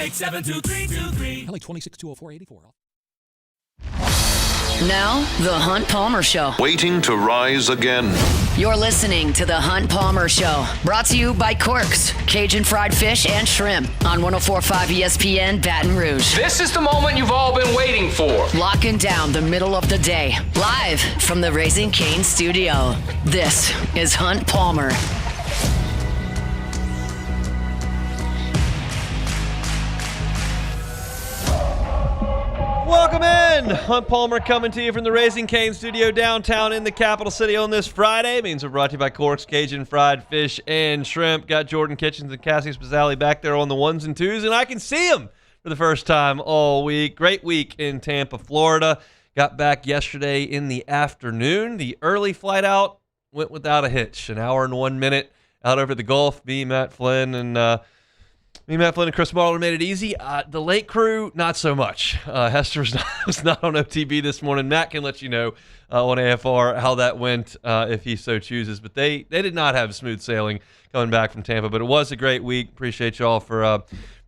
888-723-23. LA 26-204-84. Now, The Hunt Palmer Show. Waiting to rise again. You're listening to The Hunt Palmer Show. Brought to you by Corks, Cajun fried fish and shrimp on 104.5 ESPN Baton Rouge. This is the moment you've all been waiting for. Locking down the middle of the day. Live from the Raising Cane studio. This is Hunt Palmer. Welcome in. Hunt Palmer coming to you from the Raising Cane studio downtown in the capital city on this Friday. Means we're brought to you by Corks, Cajun fried fish and shrimp. Got Jordan Kitchens and Cassie Spazzali back there on the ones and twos, and I can see them for the first time all week. Great week in Tampa, Florida. Got back yesterday in the afternoon. The early flight out went without a hitch. An hour and 1 minute out over the Gulf. Matt Flynn, and Chris Marler made it easy. The late crew, not so much. Hester was not on OTB this morning. Matt can let you know on AFR how that went if he so chooses. But they did not have smooth sailing coming back from Tampa. But it was a great week. Appreciate y'all for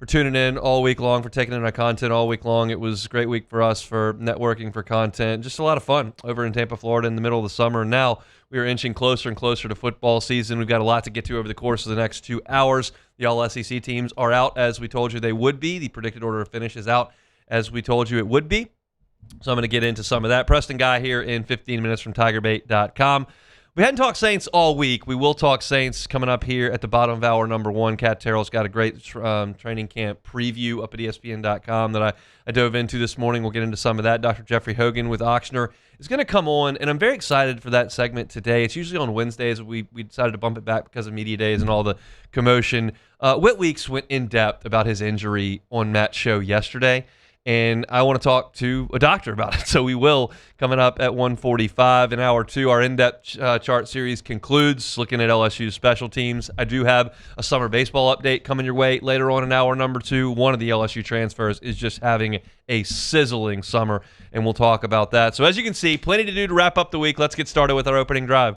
tuning in all week long, for taking in our content all week long. It was a great week for us for networking, for content. Just a lot of fun over in Tampa, Florida in the middle of the summer. And now we are inching closer and closer to football season. We've got a lot to get to over the course of the next 2 hours. The All-SEC teams are out as we told you they would be. The predicted order of finish is out as we told you it would be. So I'm going to get into some of that. Preston Guy here in 15 minutes from TigerBait.com. We hadn't talked Saints all week. We will talk Saints coming up here at the bottom of hour number 1. Kat Terrell's got a great training camp preview up at ESPN.com that I dove into this morning. We'll get into some of that. Dr. Jeffrey Hogan with Ochsner is going to come on, and I'm very excited for that segment today. It's usually on Wednesdays. We decided to bump it back because of media days and all the commotion. Whit Weeks went in depth about his injury on Matt's show yesterday, and I want to talk to a doctor about it. So we will, coming up at 1:45 in hour 2. Our in-depth chart series concludes, looking at LSU's special teams. I do have a summer baseball update coming your way later on in hour number 2. One of the LSU transfers is just having a sizzling summer, and we'll talk about that. So as you can see, plenty to do to wrap up the week. Let's get started with our opening drive.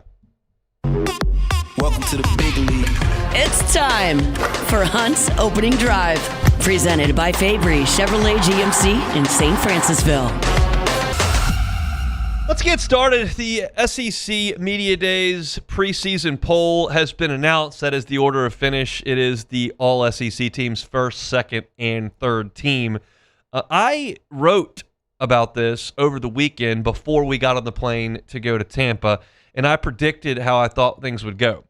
Welcome to the big league. It's time for Hunt's Opening Drive. Presented by Fabry Chevrolet GMC in St. Francisville. Let's get started. The SEC Media Days preseason poll has been announced. That is the order of finish. It is the all-SEC teams' first, second, and third team. I wrote about this over the weekend before we got on the plane to go to Tampa, and I predicted how I thought things would go.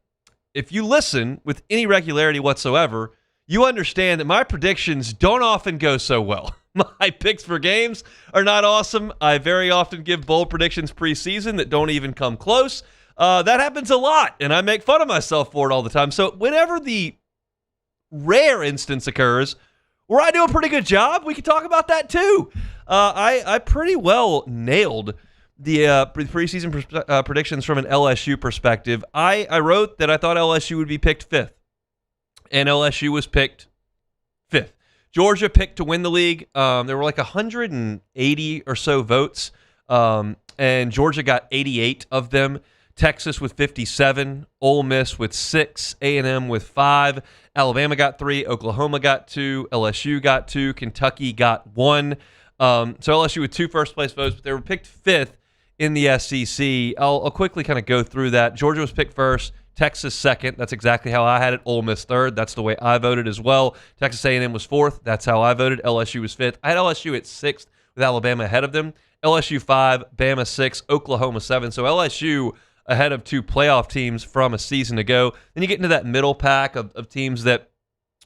If you listen with any regularity whatsoever, you understand that my predictions don't often go so well. My picks for games are not awesome. I very often give bold predictions preseason that don't even come close. That happens a lot, and I make fun of myself for it all the time. So whenever the rare instance occurs where I do a pretty good job, we can talk about that too. I pretty well nailed the preseason predictions from an LSU perspective. I wrote that I thought LSU would be picked 5th. And LSU was picked 5th. Georgia picked to win the league. There were like 180 or so votes, and Georgia got 88 of them. Texas with 57, Ole Miss with 6, A&M with 5, Alabama got 3, Oklahoma got 2, LSU got 2, Kentucky got 1. So LSU with 2 first-place votes, but they were picked 5th in the SEC. I'll quickly kind of go through that. Georgia was picked 1st. Texas 2nd. That's exactly how I had it. Ole Miss 3rd. That's the way I voted as well. Texas A&M was 4th. That's how I voted. LSU was 5th. I had LSU at 6th with Alabama ahead of them. LSU 5, Bama 6, Oklahoma 7. So LSU ahead of 2 playoff teams from a season ago. Then you get into that middle pack of teams that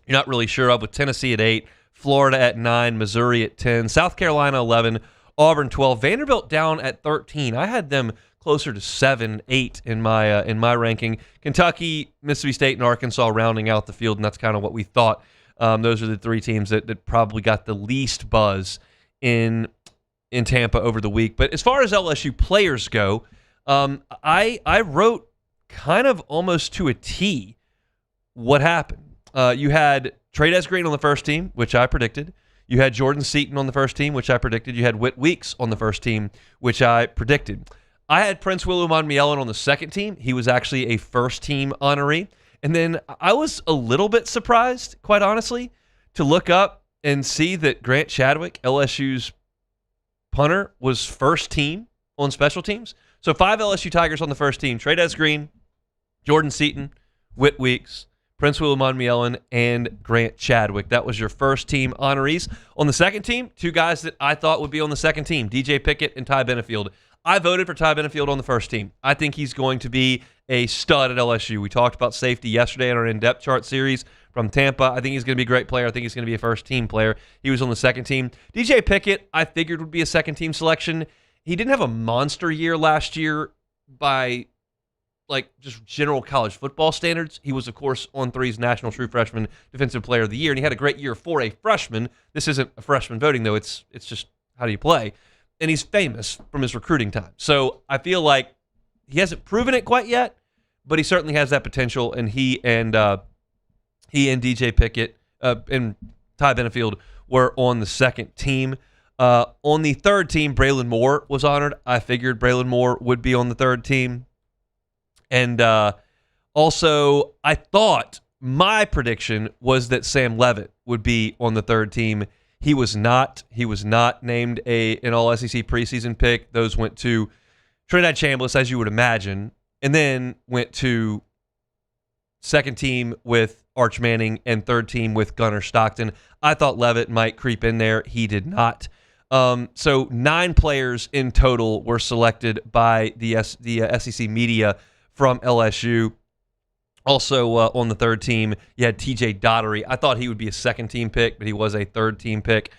you're not really sure of, with Tennessee at 8, Florida at 9, Missouri at 10, South Carolina 11, Auburn 12, Vanderbilt down at 13. I had them closer to 7, 8 in my ranking. Kentucky, Mississippi State, and Arkansas rounding out the field, and that's kind of what we thought. Those are the 3 teams that probably got the least buzz in Tampa over the week. But as far as LSU players go, I wrote kind of almost to a T what happened. You had Trey Green on the first team, which I predicted. You had Jordan Seaton on the first team, which I predicted. You had Whit Weeks on the first team, which I predicted. I had Prince Willuman-Mielon on the second team. He was actually a first-team honoree. And then I was a little bit surprised, quite honestly, to look up and see that Grant Chadwick, LSU's punter, was first team on special teams. So 5 LSU Tigers on the first team: Trey'Dez Green, Jordan Seaton, Whit Weeks, Prince William Ellen, and Grant Chadwick. That was your first team honorees. On the second team, 2 guys that I thought would be on the second team: DJ Pickett and Ty Benefield. I voted for Ty Benefield on the first team. I think he's going to be a stud at LSU. We talked about safety yesterday in our in-depth chart series from Tampa. I think he's going to be a great player. I think he's going to be a first-team player. He was on the second team. DJ Pickett, I figured would be a second-team selection. He didn't have a monster year last year by just general college football standards. He was, of course, On3's National True Freshman Defensive Player of the Year, and he had a great year for a freshman. This isn't a freshman voting, though. It's just how do you play? And he's famous from his recruiting time. So I feel like he hasn't proven it quite yet, but he certainly has that potential, and he and DJ Pickett and Ty Benefield were on the second team. On the third team, Braylon Moore was honored. I figured Braylon Moore would be on the third team. And also, I thought my prediction was that Sam Leavitt would be on the third team. He was not. He was not named an All-SEC preseason pick. Those went to Trinidad Chambliss, as you would imagine, and then went to second team with Arch Manning and third team with Gunnar Stockton. I thought Leavitt might creep in there. He did not. So 9 players in total were selected by the SEC media from LSU. Also on the third team, you had TJ Daugherty. I thought he would be a second-team pick, but he was a third-team pick.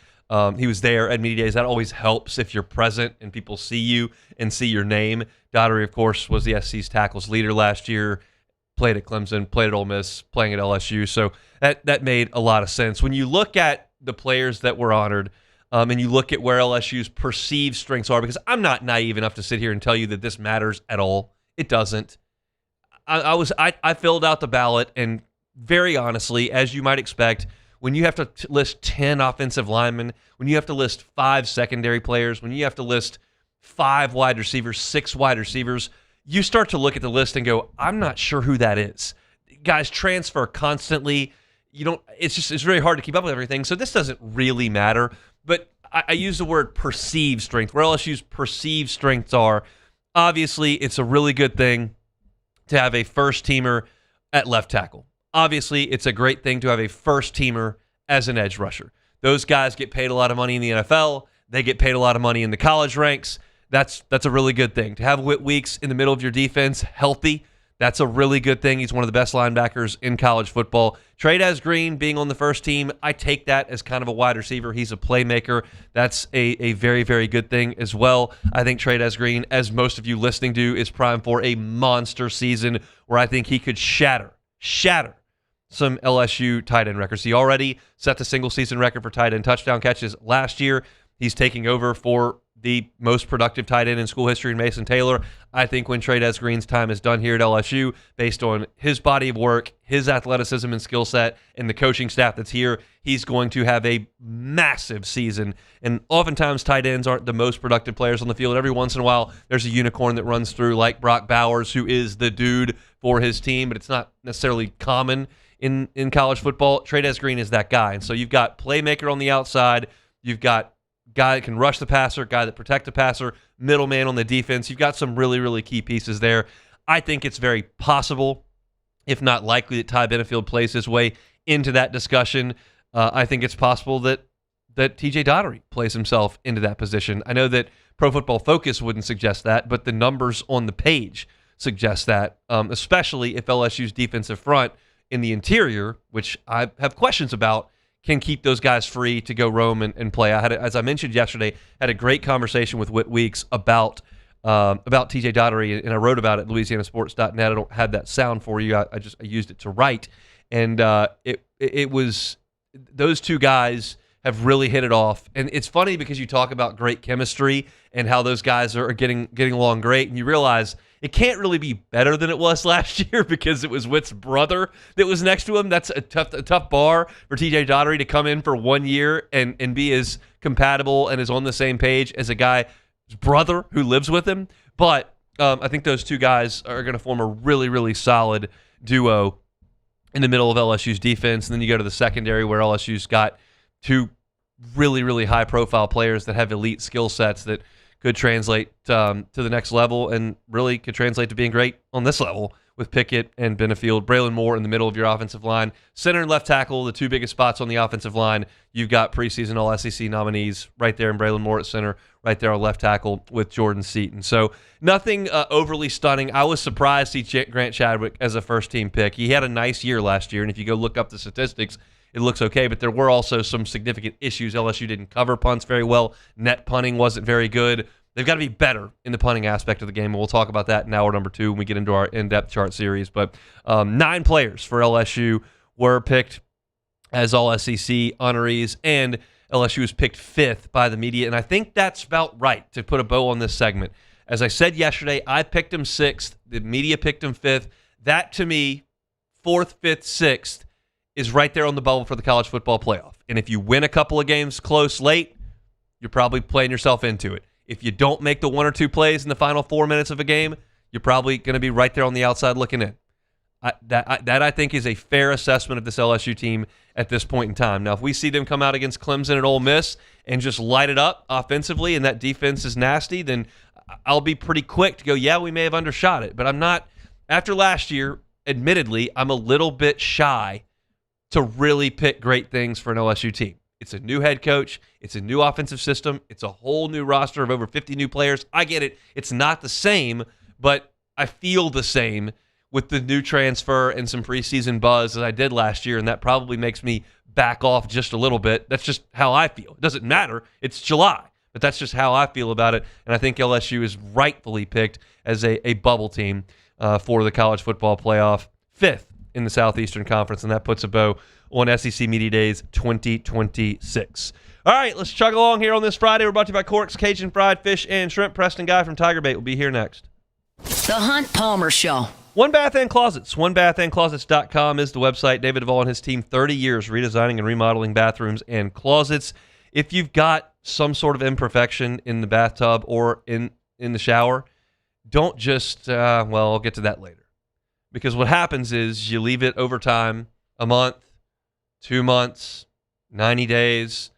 He was there at media days. That always helps if you're present and people see you and see your name. Daugherty, of course, was the SC's tackles leader last year, played at Clemson, played at Ole Miss, playing at LSU. So that made a lot of sense. When you look at the players that were honored and you look at where LSU's perceived strengths are, because I'm not naive enough to sit here and tell you that this matters at all. It doesn't. I filled out the ballot, and very honestly, as you might expect, when you have to list 10 offensive linemen, when you have to list 5 secondary players, when you have to list 5 wide receivers, 6 wide receivers, you start to look at the list and go, I'm not sure who that is. Guys transfer constantly. It's very hard to keep up with everything. So this doesn't really matter. But I use the word perceived strength, where LSU's perceived strengths are. Obviously, it's a really good thing to have a first-teamer at left tackle. Obviously, it's a great thing to have a first-teamer as an edge rusher. Those guys get paid a lot of money in the NFL. They get paid a lot of money in the college ranks. That's a really good thing. To have Whit Weeks in the middle of your defense healthy, that's a really good thing. He's one of the best linebackers in college football. Trey'Dez Green being on the first team, I take that as kind of a wide receiver. He's a playmaker. That's a very, very good thing as well. I think Trey'Dez Green, as most of you listening to, is primed for a monster season where I think he could shatter some LSU tight end records. He already set the single-season record for tight end touchdown catches last year. He's taking over for the most productive tight end in school history in Mason Taylor. I think when Trey'Dez Green's time is done here at LSU, based on his body of work, his athleticism and skill set, and the coaching staff that's here, he's going to have a massive season. And oftentimes tight ends aren't the most productive players on the field. Every once in a while, there's a unicorn that runs through like Brock Bowers, who is the dude for his team, but it's not necessarily common in college football. Trey'Dez Green is that guy. And so you've got playmaker on the outside. You've got guy that can rush the passer, guy that protect the passer, middleman on the defense. You've got some really, really key pieces there. I think it's very possible, if not likely, that Ty Benefield plays his way into that discussion. I think it's possible that TJ Daugherty plays himself into that position. I know that Pro Football Focus wouldn't suggest that, but the numbers on the page suggest that, especially if LSU's defensive front in the interior, which I have questions about, can keep those guys free to go roam and play. As I mentioned yesterday, had a great conversation with Whit Weeks about TJ Daugherty, and I wrote about it at LouisianaSports.net. I don't have that sound for you. I used it to write, and it was those two guys have really hit it off. And it's funny because you talk about great chemistry and how those guys are getting along great, and you realize it can't really be better than it was last year because it was Whit's brother that was next to him. That's a tough bar for TJ Daugherty to come in for 1 year and be as compatible and as on the same page as a guy's brother who lives with him. But I think those two guys are going to form a really, really solid duo in the middle of LSU's defense. And then you go to the secondary where LSU's got two really, really high-profile players that have elite skill sets that could translate to the next level and really could translate to being great on this level with Pickett and Benefield. Braylon Moore in the middle of your offensive line. Center and left tackle, the two biggest spots on the offensive line. You've got preseason All-SEC nominees right there, and Braylon Moore at center, right there on left tackle with Jordan Seaton. So nothing overly stunning. I was surprised to see Grant Chadwick as a first-team pick. He had a nice year last year, and if you go look up the statistics, it looks okay, but there were also some significant issues. LSU didn't cover punts very well. Net punting wasn't very good. They've got to be better in the punting aspect of the game, and we'll talk about that in hour number 2 when we get into our in-depth chart series. But 9 players for LSU were picked as All-SEC honorees, and LSU was picked 5th by the media, and I think that's about right to put a bow on this segment. As I said yesterday, I picked him 6th. The media picked him 5th. That, to me, 4th, 5th, 6th, is right there on the bubble for the college football playoff. And if you win a couple of games close late, you're probably playing yourself into it. If you don't make the 1 or 2 plays in the final 4 minutes of a game, you're probably going to be right there on the outside looking in. That I think is a fair assessment of this LSU team at this point in time. Now, if we see them come out against Clemson and Ole Miss and just light it up offensively and that defense is nasty, then I'll be pretty quick to go, yeah, we may have undershot it. But I'm not, after last year, admittedly, I'm a little bit shy to really pick great things for an LSU team. It's a new head coach. It's a new offensive system. It's a whole new roster of over 50 new players. I get it. It's not the same, but I feel the same with the new transfer and some preseason buzz as I did last year, and that probably makes me back off just a little bit. That's just how I feel. It doesn't matter. It's July, but that's just how I feel about it, and I think LSU is rightfully picked as a bubble team for the college football playoff, 5th in the Southeastern Conference, and that puts a bow on SEC Media Days 2026. All right, let's chug along here on this Friday. We're brought to you by Corks, Cajun Fried Fish and Shrimp. Preston Guy from Tiger Bait will be here next. The Hunt Palmer Show. One Bath and Closets. OneBathAndClosets.com is the website. David Duvall and his team, 30 years redesigning and remodeling bathrooms and closets. If you've got some sort of imperfection in the bathtub or in the shower, don't just, I'll get to that later. Because what happens is you leave it over time, a month, 2 months, 90 days,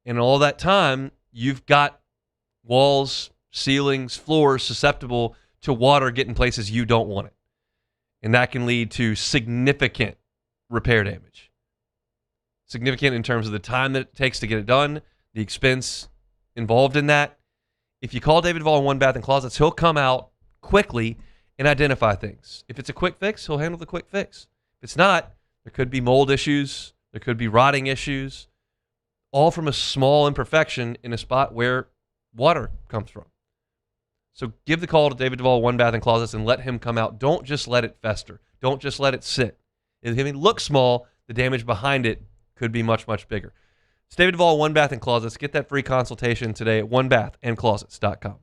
and all that time, you've got walls, ceilings, floors susceptible to water getting places you don't want it. And that can lead to significant repair damage. Significant in terms of the time that it takes to get it done, the expense involved in that. If you call David Duvall in One Bath and Closets, he'll come out quickly and identify things. If it's a quick fix, he'll handle the quick fix. If it's not, there could be mold issues, there could be rotting issues, all from a small imperfection in a spot where water comes from. So give the call to David Duvall, One Bath and Closets, and let him come out. Don't just let it fester. Don't just let it sit. If it looks small, the damage behind it could be much, much bigger. It's David Duvall, One Bath and Closets. Get that free consultation today at onebathandclosets.com.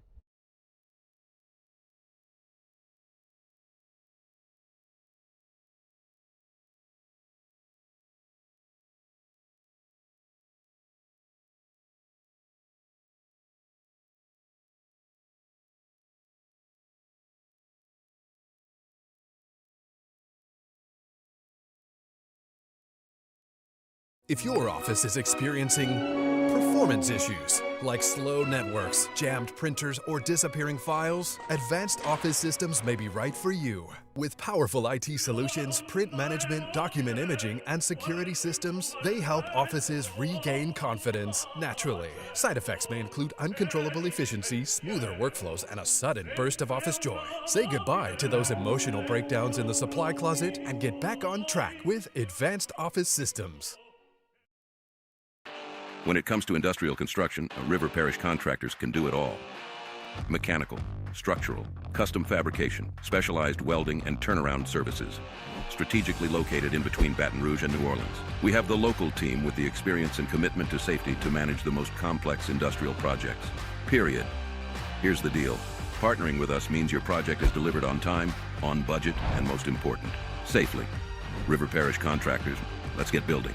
If your office is experiencing performance issues like slow networks, jammed printers, or disappearing files, Advanced Office Systems may be right for you. With powerful IT solutions, print management, document imaging, and security systems, they help offices regain confidence naturally. Side effects may include uncontrollable efficiency, smoother workflows, and a sudden burst of office joy. Say goodbye to those emotional breakdowns in the supply closet and get back on track with Advanced Office Systems. When it comes to industrial construction, River Parish Contractors can do it all. Mechanical, structural, custom fabrication, specialized welding, and turnaround services. Strategically located in between Baton Rouge and New Orleans, we have the local team with the experience and commitment to safety to manage the most complex industrial projects. Period. Here's the deal. Partnering with us means your project is delivered on time, on budget, and most important, safely. River Parish Contractors, let's get building.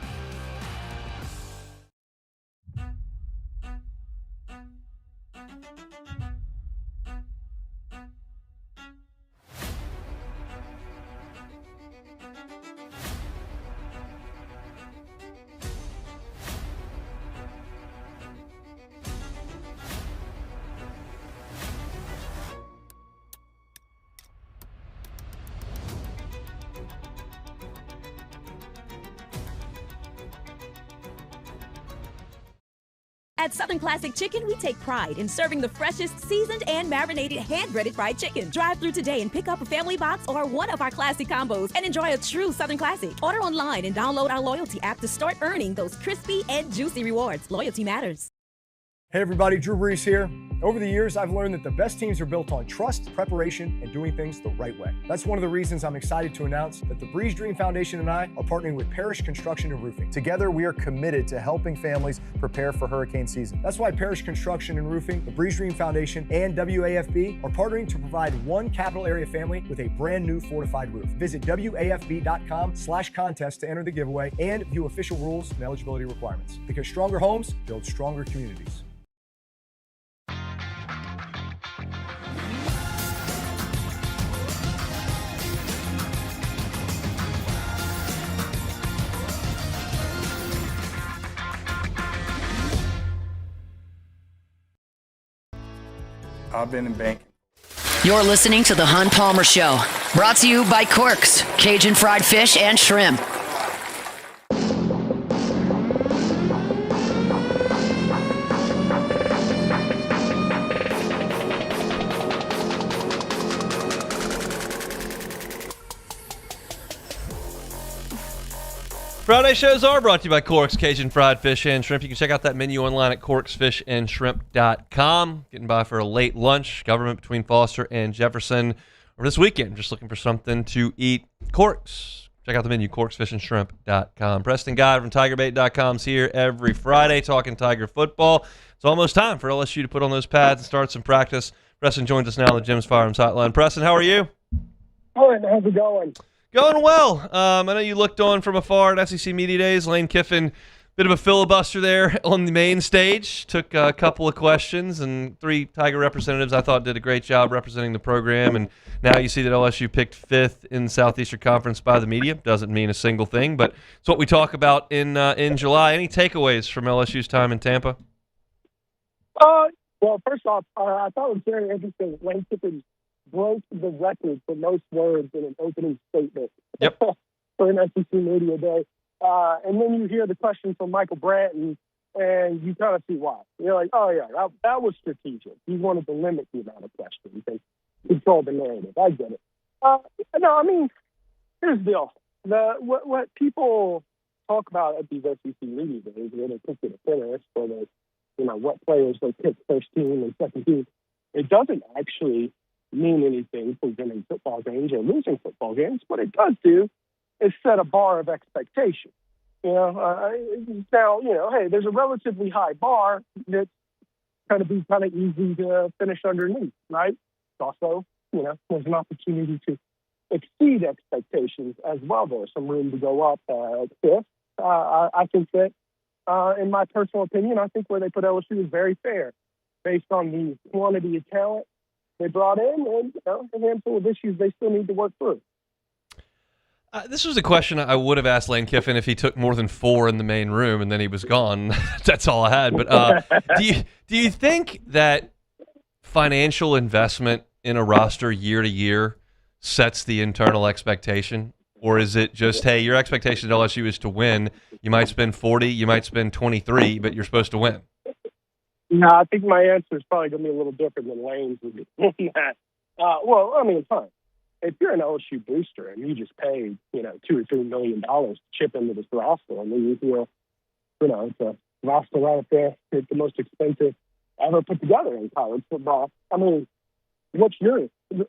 At Southern Classic Chicken, we take pride in serving the freshest, seasoned, and marinated hand-breaded fried chicken. Drive through today and pick up a family box or one of our classic combos and enjoy a true Southern classic. Order online and download our loyalty app to start earning those crispy and juicy rewards. Loyalty matters. Hey everybody, Drew Brees here. Over the years, I've learned that the best teams are built on trust, preparation, and doing things the right way. That's one of the reasons I'm excited to announce that the Brees Dream Foundation and I are partnering with Parish Construction and Roofing. Together, we are committed to helping families prepare for hurricane season. That's why Parish Construction and Roofing, the Brees Dream Foundation, and WAFB are partnering to provide one capital area family with a brand new fortified roof. Visit WAFB.com/contest to enter the giveaway and view official rules and eligibility requirements. Because stronger homes build stronger communities. I've been in banking. You're listening to The Hunt Palmer Show, brought to you by Corks, Cajun fried fish and shrimp. Friday shows are brought to you by Corks, Cajun fried fish and shrimp. You can check out that menu online at corksfishandshrimp.com. Getting by for a late lunch, government between Foster and Jefferson. Or this weekend, just looking for something to eat. Corks. Check out the menu, corksfishandshrimp.com. Preston Guy from TigerBait.com is here every Friday talking Tiger football. It's almost time for LSU to put on those pads and start some practice. Preston joins us now on the Jim's Firearms Hotline. Preston, how are you? Good. How's it going? Going well. I know you looked on from afar at SEC Media Days. Lane Kiffin, bit of a filibuster there on the main stage. Took a couple of questions, and three Tiger representatives I thought did a great job representing the program. And now you see that LSU picked fifth in the Southeastern Conference by the media. Doesn't mean a single thing, but it's what we talk about in July. Any takeaways from LSU's time in Tampa? Well, first off, I thought it was very interesting. Lane Kiffin broke the record for most words in an opening statement for an SEC Media Day. And then you hear the question from Michael Branton, and you kind of see why. You're like, oh, yeah, that was strategic. He wanted to limit the amount of questions and control the narrative. I get it. No, I mean, here's the deal. What people talk about at these SEC Media Days, where they pick it a finish, or they, what players they pick first team and second team, it doesn't actually mean anything for winning football games or losing football games. What it does do is set a bar of expectation. Now, hey, there's a relatively high bar that's going to be kind of easy to finish underneath, right? Also, there's an opportunity to exceed expectations as well. There's some room to go up fifth. I think that, in my personal opinion, I think where they put LSU is very fair based on the quantity of talent they brought in, and a handful of issues they still need to work through. This was a question I would have asked Lane Kiffin if he took more than four in the main room and then he was gone. That's all I had. But do you think that financial investment in a roster year to year sets the internal expectation? Or is it just, hey, your expectation at LSU is to win. You might spend 40, you might spend 23, but you're supposed to win? No, I think my answer is probably going to be a little different than Lane's would be on that. Well, I mean, fine. If you're an LSU booster and you just paid, $2 or $3 million to chip into this roster, and then you feel, it's a roster right up there. It's the most expensive ever put together in college football. I mean, what's your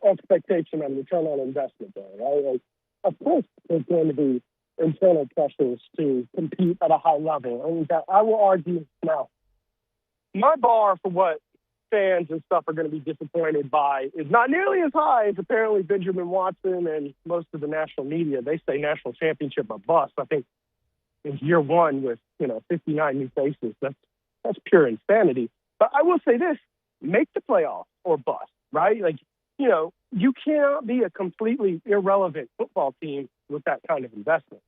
expectation on return on investment there, right? Like, of course, there's going to be internal pressures to compete at a high level. And I will argue now, my bar for what fans and stuff are going to be disappointed by is not nearly as high as apparently Benjamin Watson and most of the national media. They say national championship or bust. I think in year one with 59 new faces, that's pure insanity. But I will say this: make the playoffs or bust, right? Like, you cannot be a completely irrelevant football team with that kind of investment.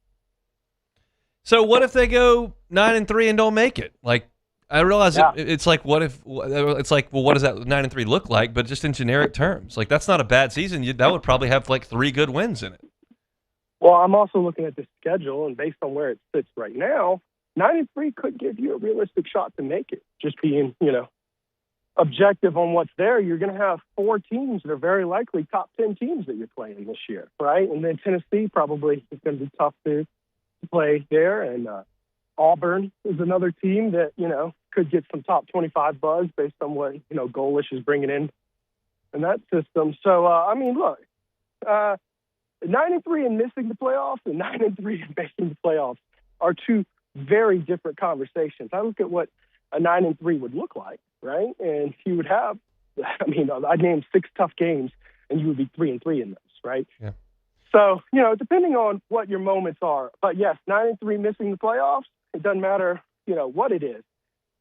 So what if they go 9-3 and don't make it? Like, I realize it's like, what does that 9-3 look like? But just in generic terms, like, that's not a bad season. That would probably have like 3 good wins in it. Well, I'm also looking at the schedule, and based on where it sits right now, 9-3 could give you a realistic shot to make it. Just being, objective on what's there, you're going to have 4 teams that are very likely top 10 teams that you're playing this year, right? And then Tennessee probably is going to be tough to play there. And Auburn is another team that, could get some top 25 buzz based on what, Golish is bringing in that system. So, look, 9-3 and missing the playoffs and 9-3 and making the playoffs are two very different conversations. I look at what a 9-3 would look like, right? And you would have, I'd name 6 tough games, and you would be 3-3 in those, right? Yeah. So, depending on what your moments are. But yes, 9-3 missing the playoffs, it doesn't matter, what it is.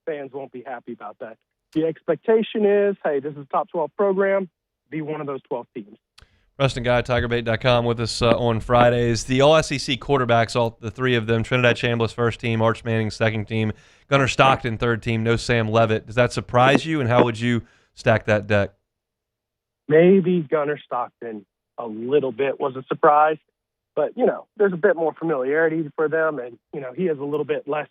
Fans won't be happy about that. The expectation is, hey, this is a top 12 program, be one of those 12 teams. Preston Guy, TigerBait.com with us on Fridays. The All-SEC quarterbacks, all the 3 of them, Trinidad Chambliss first team, Arch Manning second team, Gunnar Stockton third team, no Sam Leavitt. Does that surprise you, and how would you stack that deck? Maybe Gunnar Stockton a little bit was a surprise, but, there's a bit more familiarity for them, and, he has a little bit less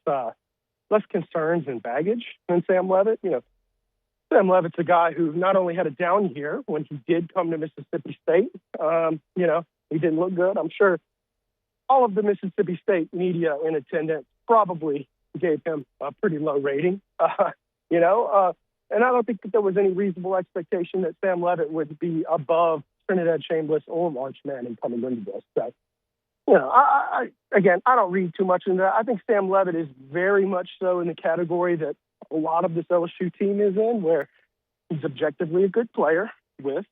concerns and baggage than Sam Leavitt. Sam Leavitt's a guy who not only had a down year when he did come to Mississippi State, he didn't look good. I'm sure all of the Mississippi State media in attendance probably gave him a pretty low rating, and I don't think that there was any reasonable expectation that Sam Leavitt would be above Trinidad Chambliss or Arch Manning coming into this. So, I don't read too much into that. I think Sam Leavitt is very much so in the category that a lot of this LSU team is in, where he's objectively a good player with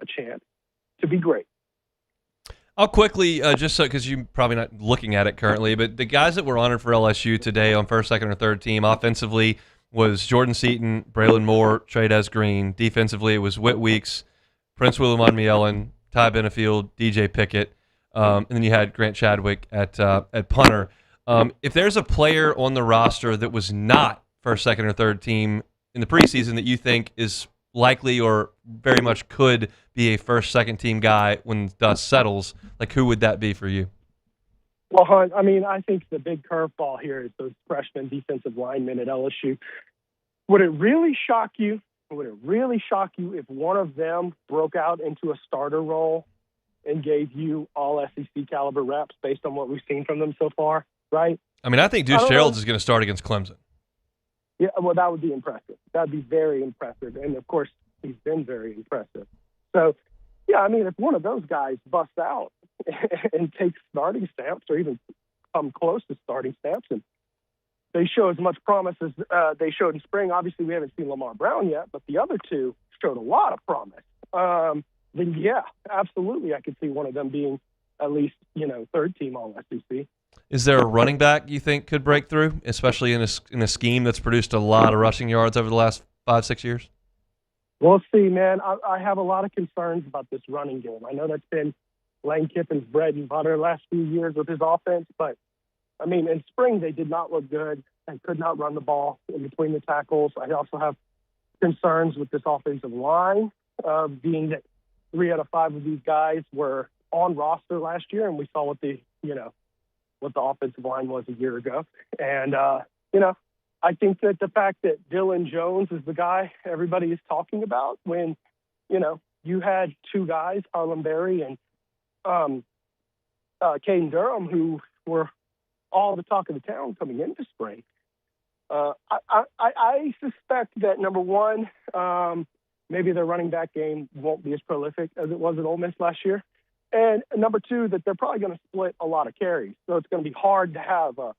a chance to be great. I'll quickly, just so, because you're probably not looking at it currently, but the guys that were honored for LSU today on first, second, or third team, offensively was Jordan Seaton, Braylon Moore, Trey'Dez Green. Defensively, it was Whit Weeks, Prince Willem Mielen, Ty Benefield, DJ Pickett, and then you had Grant Chadwick at punter. If there's a player on the roster that was not first, second, or third team in the preseason that you think is likely or very much could be a first, second team guy when dust settles, like who would that be for you? Well, Hunt, I think the big curveball here is those freshman defensive linemen at LSU. Would it really shock you if one of them broke out into a starter role and gave you all SEC caliber reps based on what we've seen from them so far, right? I think Deuce Gerald's is going to start against Clemson. Yeah, well, that would be impressive. That would be very impressive. And, of course, he's been very impressive. So, yeah, if one of those guys busts out and takes starting snaps or even come close to starting snaps and they show as much promise as they showed in spring. Obviously, we haven't seen Lamar Brown yet, but the other two showed a lot of promise. Then, yeah, absolutely, I could see one of them being at least, third team All-SEC. Is there a running back you think could break through, especially in a scheme that's produced a lot of rushing yards over the last 5-6 years? We'll see, man. I have a lot of concerns about this running game. I know that's been Lane Kiffin's bread and butter the last few years with his offense, but, in spring they did not look good and could not run the ball in between the tackles. I also have concerns with this offensive line, being that 3 out of 5 of these guys were on roster last year, and we saw what the offensive line was a year ago. And, I think that the fact that Dylan Jones is the guy everybody is talking about when, you had 2 guys, Harlem Berry and Caden Durham, who were all the talk of the town coming into spring. I suspect that, number one, maybe their running back game won't be as prolific as it was at Ole Miss last year. And number 2, that they're probably going to split a lot of carries. So it's going to be hard to have a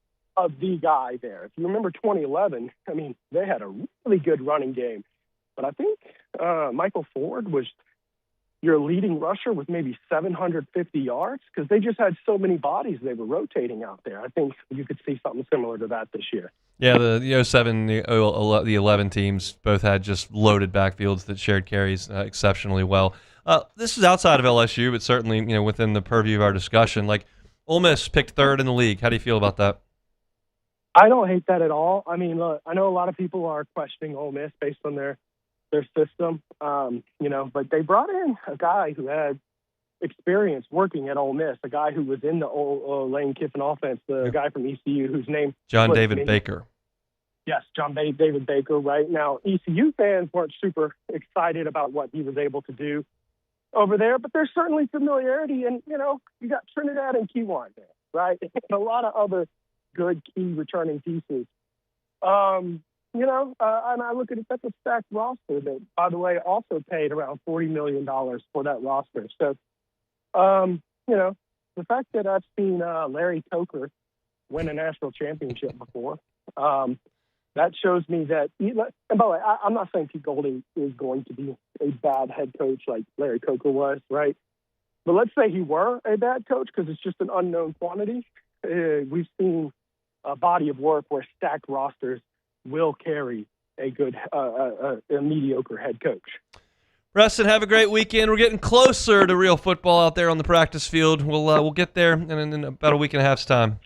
the guy there. If you remember 2011, they had a really good running game. But I think Michael Ford was your leading rusher with maybe 750 yards because they just had so many bodies they were rotating out there. I think you could see something similar to that this year. Yeah, the 07, the 11 teams both had just loaded backfields that shared carries exceptionally well. This is outside of LSU, but certainly within the purview of our discussion. Like Ole Miss picked 3rd in the league. How do you feel about that? I don't hate that at all. Look, I know a lot of people are questioning Ole Miss based on their system, but they brought in a guy who had experience working at Ole Miss, a guy who was in the Lane Kiffin offense, the guy from ECU whose name John David Baker. Yes, David Baker. Right now, ECU fans weren't super excited about what he was able to do over there, but there's certainly familiarity, and you got Trinidad and Kiwan there, right? And a lot of other good key returning pieces. And I look at it, that's a stacked roster that, by the way, also paid around $40 million for that roster. So, the fact that I've seen Larry Coker win a national championship before, that shows me that, and by the way, I'm not saying Pete Golding is going to be a bad head coach like Larry Coker was, right? But let's say he were a bad coach because it's just an unknown quantity. We've seen a body of work where stacked rosters will carry a good, a mediocre head coach. Preston, have a great weekend. We're getting closer to real football out there on the practice field. We'll get there in about a week and a half's time.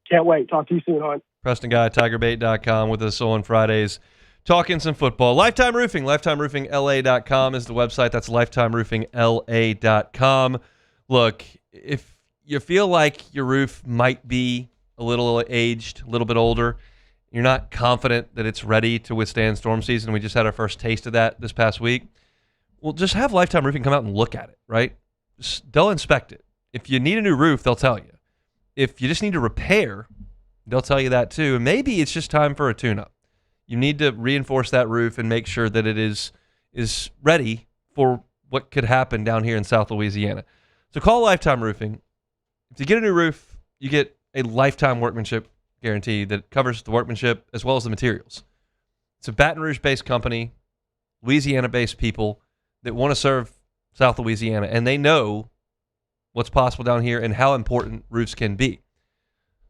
Can't wait. Talk to you soon, Hunt. Preston Guy, TigerBait.com with us on Fridays, talking some football. Lifetime Roofing, LifetimeRoofingLA.com is the website. That's LifetimeRoofingLA.com. Look, if you feel like your roof might be a little aged, a little bit older, you're not confident that it's ready to withstand storm season. We just had our first taste of that this past week. Well, just have Lifetime Roofing come out and look at it, right? They'll inspect it. If you need a new roof, they'll tell you. If you just need to repair, they'll tell you that too. And maybe it's just time for a tune-up. You need to reinforce that roof and make sure that it is ready for what could happen down here in South Louisiana. So call Lifetime Roofing. If you get a new roof, you get a lifetime workmanship guarantee that covers the workmanship as well as the materials. It's a Baton Rouge-based company, Louisiana-based people that want to serve South Louisiana, and they know what's possible down here and how important roofs can be.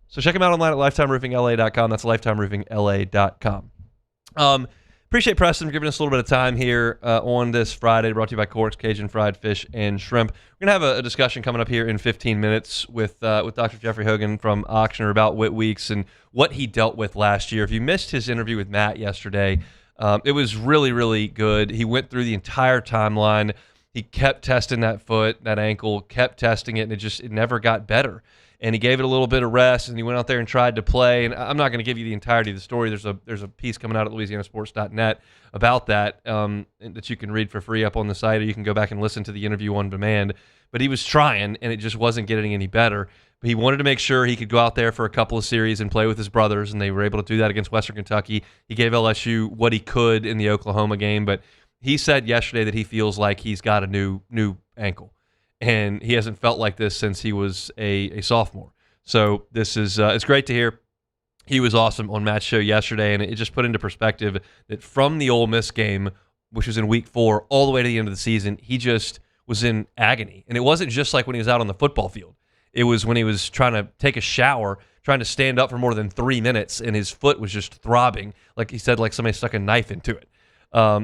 So check them out online at LifetimeRoofingLA.com. That's LifetimeRoofingLA.com. Appreciate Preston for giving us a little bit of time here on this Friday, brought to you by Corks, Cajun Fried Fish, and Shrimp. We're going to have a discussion coming up here in 15 minutes with Dr. Jeffrey Hogan from Auctioner about Whit Weeks and what he dealt with last year. If you missed his interview with Matt yesterday, it was really, really good. He went through the entire timeline. He kept testing that foot, that ankle, kept testing it, and it never got better. And he gave it a little bit of rest, and he went out there and tried to play. And I'm not going to give you the entirety of the story. There's a piece coming out at LouisianaSports.net about that that you can read for free up on the site, or you can go back and listen to the interview on demand. But he was trying, and it just wasn't getting any better. But he wanted to make sure he could go out there for a couple of series and play with his brothers, and they were able to do that against Western Kentucky. He gave LSU what he could in the Oklahoma game, but he said yesterday that he feels like he's got a new ankle. And he hasn't felt like this since he was a sophomore. So this is it's great to hear. He was awesome on Matt's show yesterday, and it just put into perspective that from the Ole Miss game, which was in week 4, all the way to the end of the season, he just was in agony. And it wasn't just like when he was out on the football field. It was when he was trying to take a shower, trying to stand up for more than 3 minutes, and his foot was just throbbing, like he said, like somebody stuck a knife into it.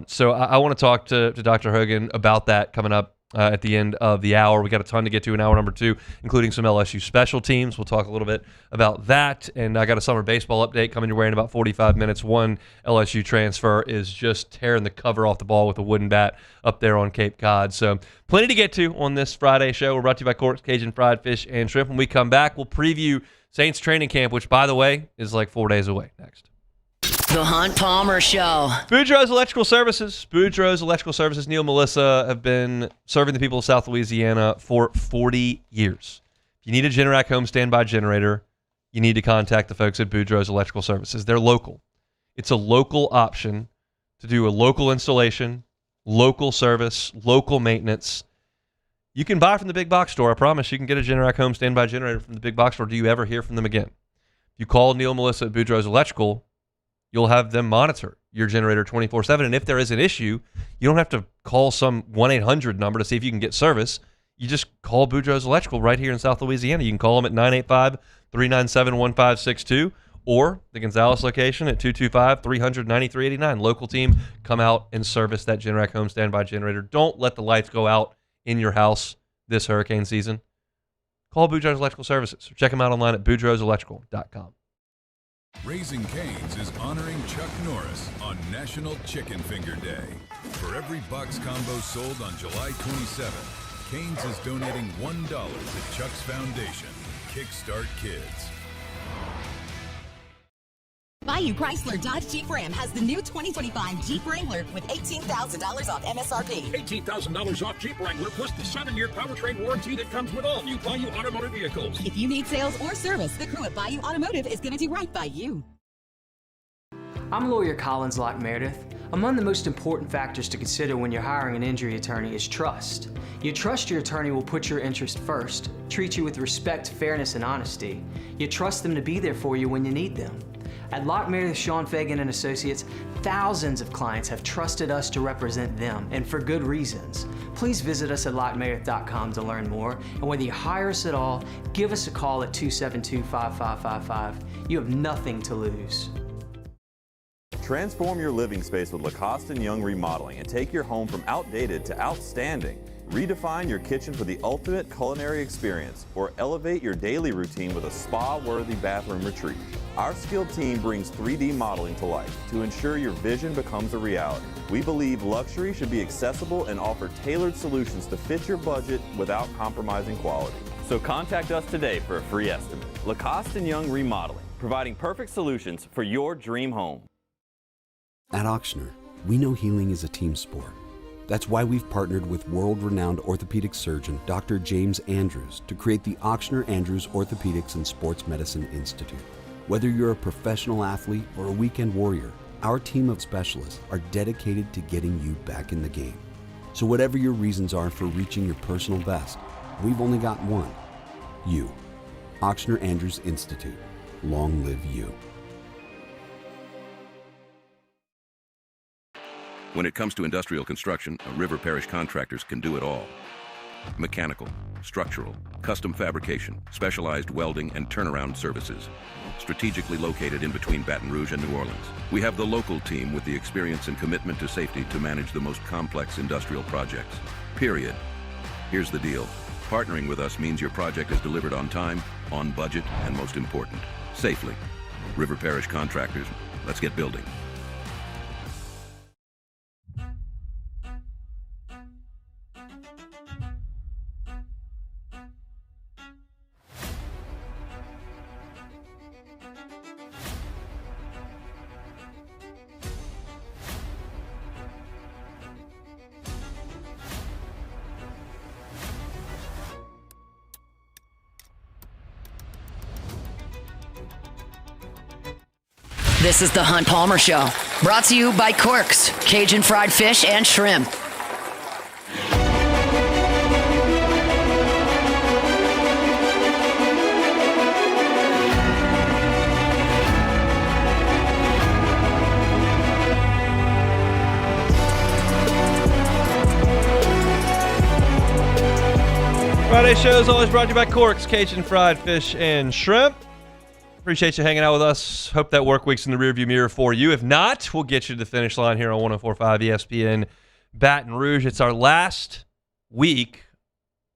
So I want to talk to Dr. Hogan about that coming up at the end of the hour. We got a ton to get to in hour number 2, including some LSU special teams. We'll talk a little bit about that. And I got a summer baseball update coming your way in about 45 minutes. One LSU transfer is just tearing the cover off the ball with a wooden bat up there on Cape Cod. So plenty to get to on this Friday show. We're brought to you by Corks, Cajun Fried Fish, and Shrimp. When we come back, we'll preview Saints training camp, which, by the way, is like 4 days away next. The Hunt Palmer Show. Boudreaux's Electrical Services. Boudreaux's Electrical Services. Neil and Melissa have been serving the people of South Louisiana for 40 years. If you need a Generac home standby generator, you need to contact the folks at Boudreaux's Electrical Services. They're local. It's a local option to do a local installation, local service, local maintenance. You can buy from the big box store. I promise you can get a Generac home standby generator from the big box store. Do you ever hear from them again? If you call Neil and Melissa at Boudreaux's Electrical, you'll have them monitor your generator 24/7. And if there is an issue, you don't have to call some 1-800 number to see if you can get service. You just call Boudreaux's Electrical right here in South Louisiana. You can call them at 985-397-1562 or the Gonzales location at 225-300-9389. Local team, come out and service that Generac home standby generator. Don't let the lights go out in your house this hurricane season. Call Boudreaux's Electrical Services. Check them out online at boudreauxelectrical.com. Raising Cane's is honoring Chuck Norris on National Chicken Finger Day. For every box combo sold on July 27th, Canes is donating $1 to Chuck's Foundation. Kickstart Kids. Bayou Chrysler Dodge Jeep Ram has the new 2025 Jeep Wrangler with $18,000 off MSRP. $18,000 off Jeep Wrangler plus the 7-year powertrain warranty that comes with all new Bayou Automotive vehicles. If you need sales or service, the crew at Bayou Automotive is going to do right by you. I'm lawyer Collins Locke Meredith. Among the most important factors to consider when you're hiring an injury attorney is trust. You trust your attorney will put your interest first, treat you with respect, fairness, and honesty. You trust them to be there for you when you need them. At Locke Meredith, Sean Fagan and Associates, thousands of clients have trusted us to represent them, and for good reasons. Please visit us at LockeMeredith.com to learn more, and whether you hire us at all, give us a call at 272-5555. You have nothing to lose. Transform your living space with Lacoste & Young Remodeling and take your home from outdated to outstanding. Redefine your kitchen for the ultimate culinary experience or elevate your daily routine with a spa-worthy bathroom retreat. Our skilled team brings 3D modeling to life to ensure your vision becomes a reality. We believe luxury should be accessible and offer tailored solutions to fit your budget without compromising quality. So contact us today for a free estimate. Lacoste & Young Remodeling, providing perfect solutions for your dream home. At Ochsner, we know healing is a team sport. That's why we've partnered with world-renowned orthopedic surgeon Dr. James Andrews to create the Ochsner Andrews Orthopedics and Sports Medicine Institute. Whether you're a professional athlete or a weekend warrior, our team of specialists are dedicated to getting you back in the game. So whatever your reasons are for reaching your personal best, we've only got one: you. Ochsner Andrews Institute. Long live you. When it comes to industrial construction, River Parish Contractors can do it all. Mechanical, structural, custom fabrication, specialized welding, and turnaround services. Strategically located in between Baton Rouge and New Orleans, we have the local team with the experience and commitment to safety to manage the most complex industrial projects. Period. Here's the deal. Partnering with us means your project is delivered on time, on budget, and most important, safely. River Parish Contractors, let's get building. This is the Hunt Palmer Show, brought to you by Corks, Cajun fried fish and shrimp. Friday show is always brought to you by Corks, Cajun fried fish and shrimp. Appreciate you hanging out with us. Hope that work week's in the rearview mirror for you. If not, we'll get you to the finish line here on 104.5 ESPN Baton Rouge. It's our last week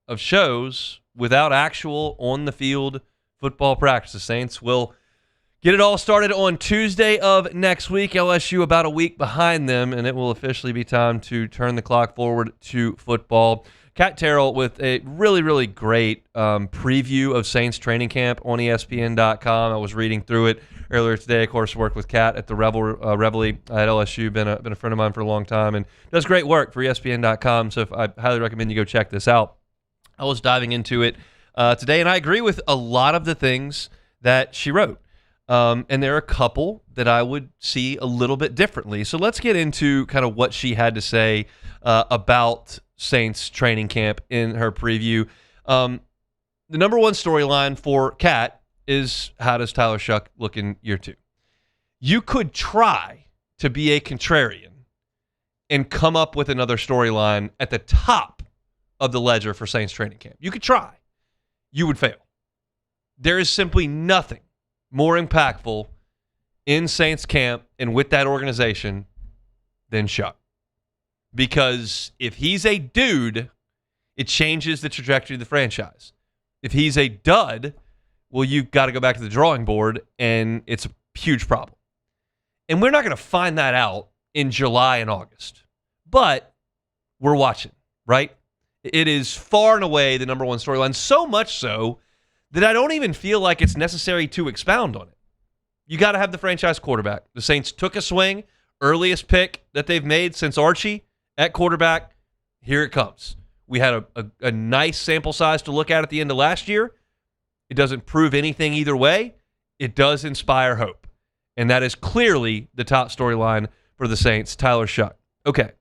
of shows without actual on-the-field football practice. The Saints will get it all started on Tuesday of next week. LSU about a week behind them, and it will officially be time to turn the clock forward to football. Kat Terrell with a really, really great preview of Saints training camp on ESPN.com. I was reading through it earlier today. Of course, worked with Kat at the Reveille at LSU. Been a friend of mine for a long time and does great work for ESPN.com. So I highly recommend you go check this out. I was diving into it today, and I agree with a lot of the things that she wrote. And there are a couple that I would see a little bit differently. So let's get into kind of what she had to say about Saints training camp in her preview. The number one storyline for Kat is, how does Tyler Shuck look in year two? You could try to be a contrarian and come up with another storyline at the top of the ledger for Saints training camp. You could try. You would fail. There is simply nothing more impactful in Saints camp and with that organization than Shuck. Because if he's a dude, it changes the trajectory of the franchise. If he's a dud, well, you've got to go back to the drawing board, and it's a huge problem. And we're not going to find that out in July and August. But we're watching, right? It is far and away the number one storyline, so much so that I don't even feel like it's necessary to expound on it. You got to have the franchise quarterback. The Saints took a swing, earliest pick that they've made since Archie at quarterback. Here it comes. We had a nice sample size to look at the end of last year. It doesn't prove anything either way. It does inspire hope. And that is clearly the top storyline for the Saints, Tyler Shuck. Okay.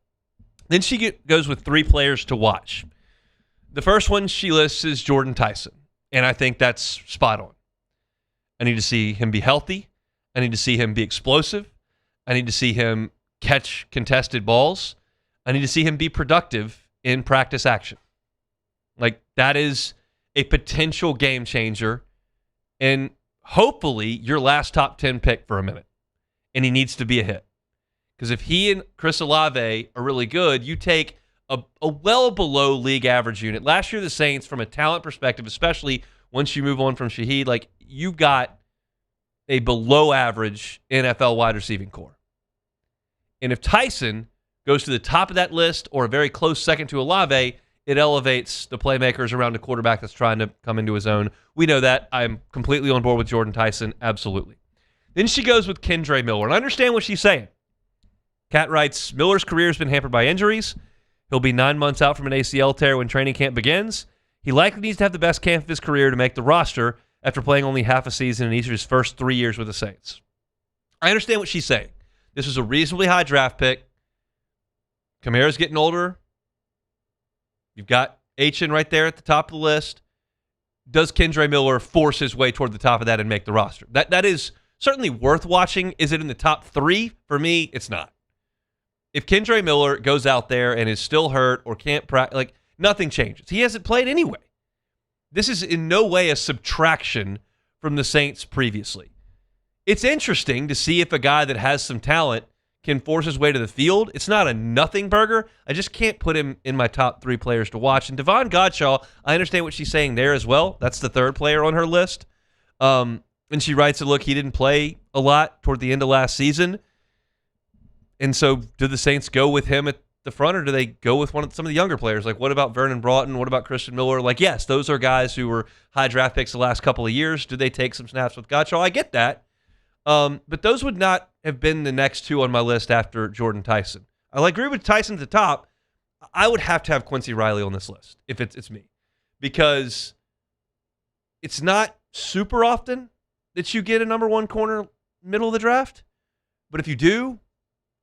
Then she goes with 3 players to watch. The first one she lists is Jordan Tyson, and I think that's spot on. I need to see him be healthy. I need to see him be explosive. I need to see him catch contested balls. I need to see him be productive in practice action. Like, that is a potential game changer, and hopefully your last top 10 pick for a minute, and he needs to be a hit. Because if he and Chris Olave are really good, you take a well below league average unit. Last year, the Saints, from a talent perspective, especially once you move on from Shaheed, like, you got a below average NFL wide receiving core. And if Tyson goes to the top of that list or a very close second to Olave, it elevates the playmakers around a quarterback that's trying to come into his own. We know that. I'm completely on board with Jordan Tyson. Absolutely. Then she goes with Kendre Miller. And I understand what she's saying. Kat writes, Miller's career has been hampered by injuries. He'll be 9 months out from an ACL tear when training camp begins. He likely needs to have the best camp of his career to make the roster after playing only half a season in each of his first 3 years with the Saints. I understand what she's saying. This was a reasonably high draft pick. Kamara's getting older. You've got Achin right there at the top of the list. Does Kendre Miller force his way toward the top of that and make the roster? That is certainly worth watching. Is it in the top 3? For me, it's not. If Kendre Miller goes out there and is still hurt or can't practice, like, nothing changes. He hasn't played anyway. This is in no way a subtraction from the Saints previously. It's interesting to see if a guy that has some talent can force his way to the field. It's not a nothing burger. I just can't put him in my top 3 players to watch. And Devon Godshaw, I understand what she's saying there as well. That's the 3rd player on her list. And she writes, look, he didn't play a lot toward the end of last season. And so do the Saints go with him at the front, or do they go with some of the younger players? Like, what about Vernon Broughton? What about Christian Miller? Like, yes, those are guys who were high draft picks the last couple of years. Do they take some snaps with Godshaw? I get that. But those would not have been the next 2 on my list after Jordan Tyson. I agree with Tyson at the top. I would have to have Quincy Riley on this list if it's me, because it's not super often that you get a number 1 corner middle of the draft. But if you do,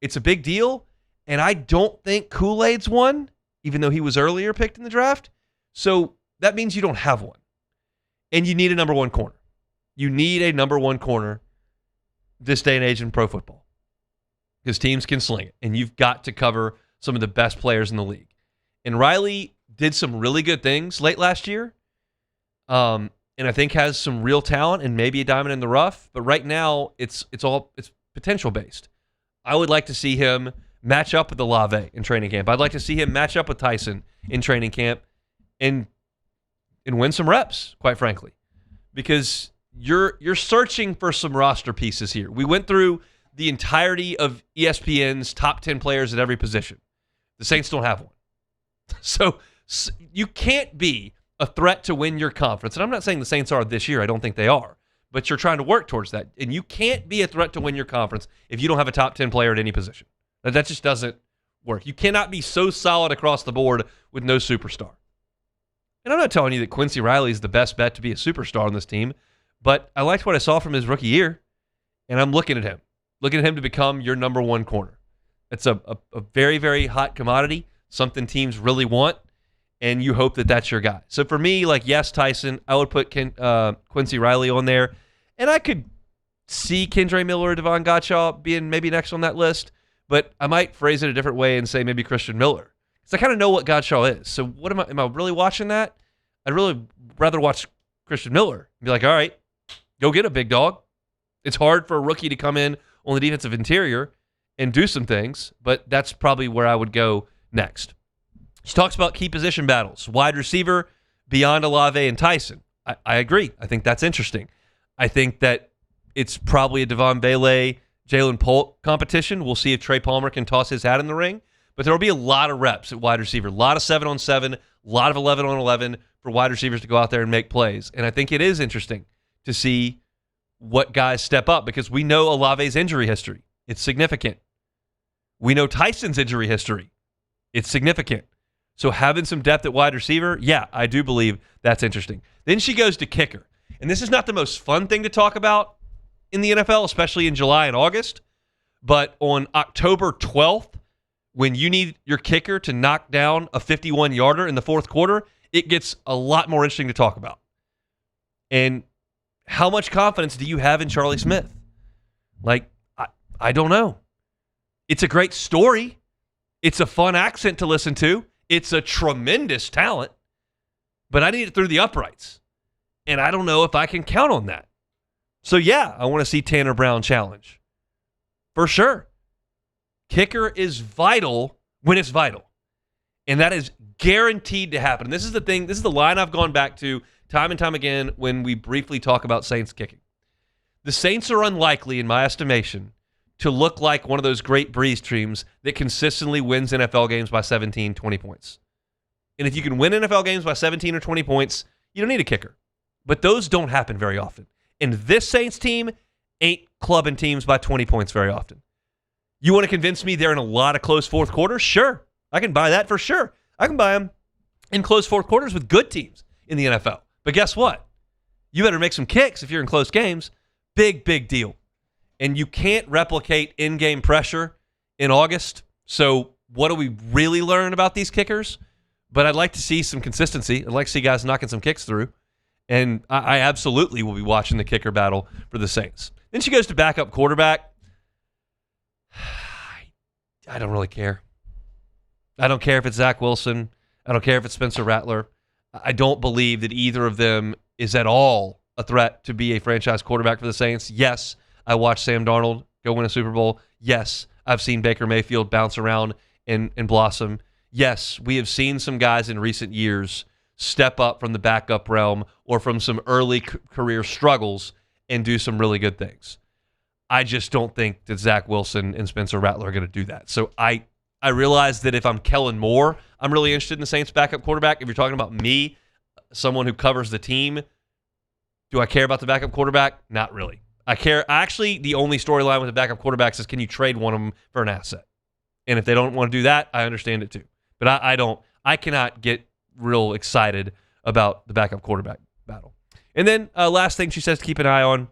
it's a big deal. And I don't think Kool-Aid's one, even though he was earlier picked in the draft. So that means you don't have one. And you need a number 1 corner. You need a number 1 corner this day and age in pro football, because teams can sling it, and you've got to cover some of the best players in the league. And Riley did some really good things late last year, and I think has some real talent and maybe a diamond in the rough. But right now, it's potential based. I would like to see him match up with Olave in training camp. I'd like to see him match up with Tyson in training camp and win some reps, quite frankly, because you're searching for some roster pieces here. We went through the entirety of ESPN's top 10 players at every position. The Saints don't have one. So you can't be a threat to win your conference. And I'm not saying the Saints are this year. I don't think they are. But you're trying to work towards that. And you can't be a threat to win your conference if you don't have a top 10 player at any position. That just doesn't work. You cannot be so solid across the board with no superstar. And I'm not telling you that Quincy Riley is the best bet to be a superstar on this team, but I liked what I saw from his rookie year, and I'm looking at him to become your number 1 corner. It's a very, very hot commodity, something teams really want, and you hope that that's your guy. So for me, like, yes, Tyson, I would put Quincy Riley on there, and I could see Kendre Miller or Devon Godshaw being maybe next on that list, but I might phrase it a different way and say maybe Christian Miller, because I kind of know what Godshaw is. So what am I really watching that? I'd really rather watch Christian Miller and be like, all right, go get a big dog. It's hard for a rookie to come in on the defensive interior and do some things, but that's probably where I would go next. She talks about key position battles, wide receiver beyond Olave and Tyson. I agree. I think that's interesting. I think that it's probably a Devon Bailey, Jalen Polk competition. We'll see if Trey Palmer can toss his hat in the ring, but there will be a lot of reps at wide receiver, a lot of 7-on-7, a A lot of 11 on 11 for wide receivers to go out there and make plays. And I think it is interesting to see what guys step up because we know Olave's injury history. It's significant. We know Tyson's injury history. It's significant. So having some depth at wide receiver, yeah, I do believe that's interesting. Then she goes to kicker. And this is not the most fun thing to talk about in the NFL, especially in July and August. But on October 12th, when you need your kicker to knock down a 51-yarder in the fourth quarter, it gets a lot more interesting to talk about. And how much confidence do you have in Charlie Smith? Like, I don't know. It's a great story. It's a fun accent to listen to. It's a tremendous talent. But I need it through the uprights. And I don't know if I can count on that. So, yeah, I want to see Tanner Brown challenge. For sure. Kicker is vital when it's vital. And that is guaranteed to happen. And this is the thing, this is the line I've gone back to time and time again when we briefly talk about Saints kicking. The Saints are unlikely, in my estimation, to look like one of those great Breeze teams that consistently wins NFL games by 17, 20 points. And if you can win NFL games by 17 or 20 points, you don't need a kicker. But those don't happen very often. And this Saints team ain't clubbing teams by 20 points very often. You want to convince me they're in a lot of close fourth quarters? Sure. I can buy that for sure. I can buy them in close fourth quarters with good teams in the NFL. But guess what? You better make some kicks if you're in close games. Big, big deal. And you can't replicate in-game pressure in August. So what do we really learn about these kickers? But I'd like to see some consistency. I'd like to see guys knocking some kicks through. And I absolutely will be watching the kicker battle for the Saints. Then she goes to backup quarterback. I don't really care. I don't care if it's Zach Wilson. I don't care if it's Spencer Rattler. I don't believe that either of them is at all a threat to be a franchise quarterback for the Saints. Yes, I watched Sam Darnold go win a Super Bowl. Yes, I've seen Baker Mayfield bounce around and blossom. Yes, we have seen some guys in recent years step up from the backup realm or from some early career struggles and do some really good things. I just don't think that Zach Wilson and Spencer Rattler are going to do that. So I realize that if I'm Kellen Moore, I'm really interested in the Saints backup quarterback. If you're talking about me, someone who covers the team, do I care about the backup quarterback? Not really. I care. Actually, the only storyline with the backup quarterbacks is can you trade one of them for an asset? And if they don't want to do that, I understand it too. But I don't. I cannot get real excited about the backup quarterback battle. And then last thing she says to keep an eye on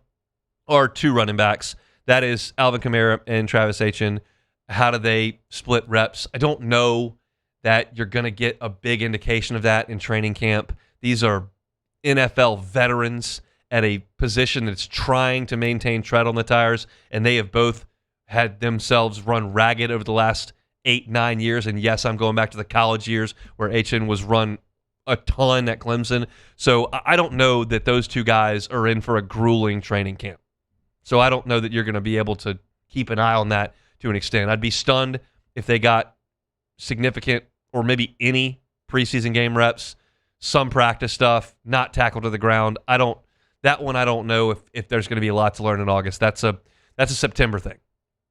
are two running backs. That is Alvin Kamara and Travis Etienne. How do they split reps? I don't know that you're going to get a big indication of that in training camp. These are NFL veterans at a position that's trying to maintain tread on the tires, and they have both had themselves run ragged over the last 8-9 years. And yes, I'm going back to the college years where Etienne was run a ton at Clemson. So I don't know that those two guys are in for a grueling training camp. So I don't know that you're going to be able to keep an eye on that to an extent. I'd be stunned if they got significant or maybe any preseason game reps, some practice stuff, not tackled to the ground. That one I don't know if there's going to be a lot to learn in August. That's a September thing.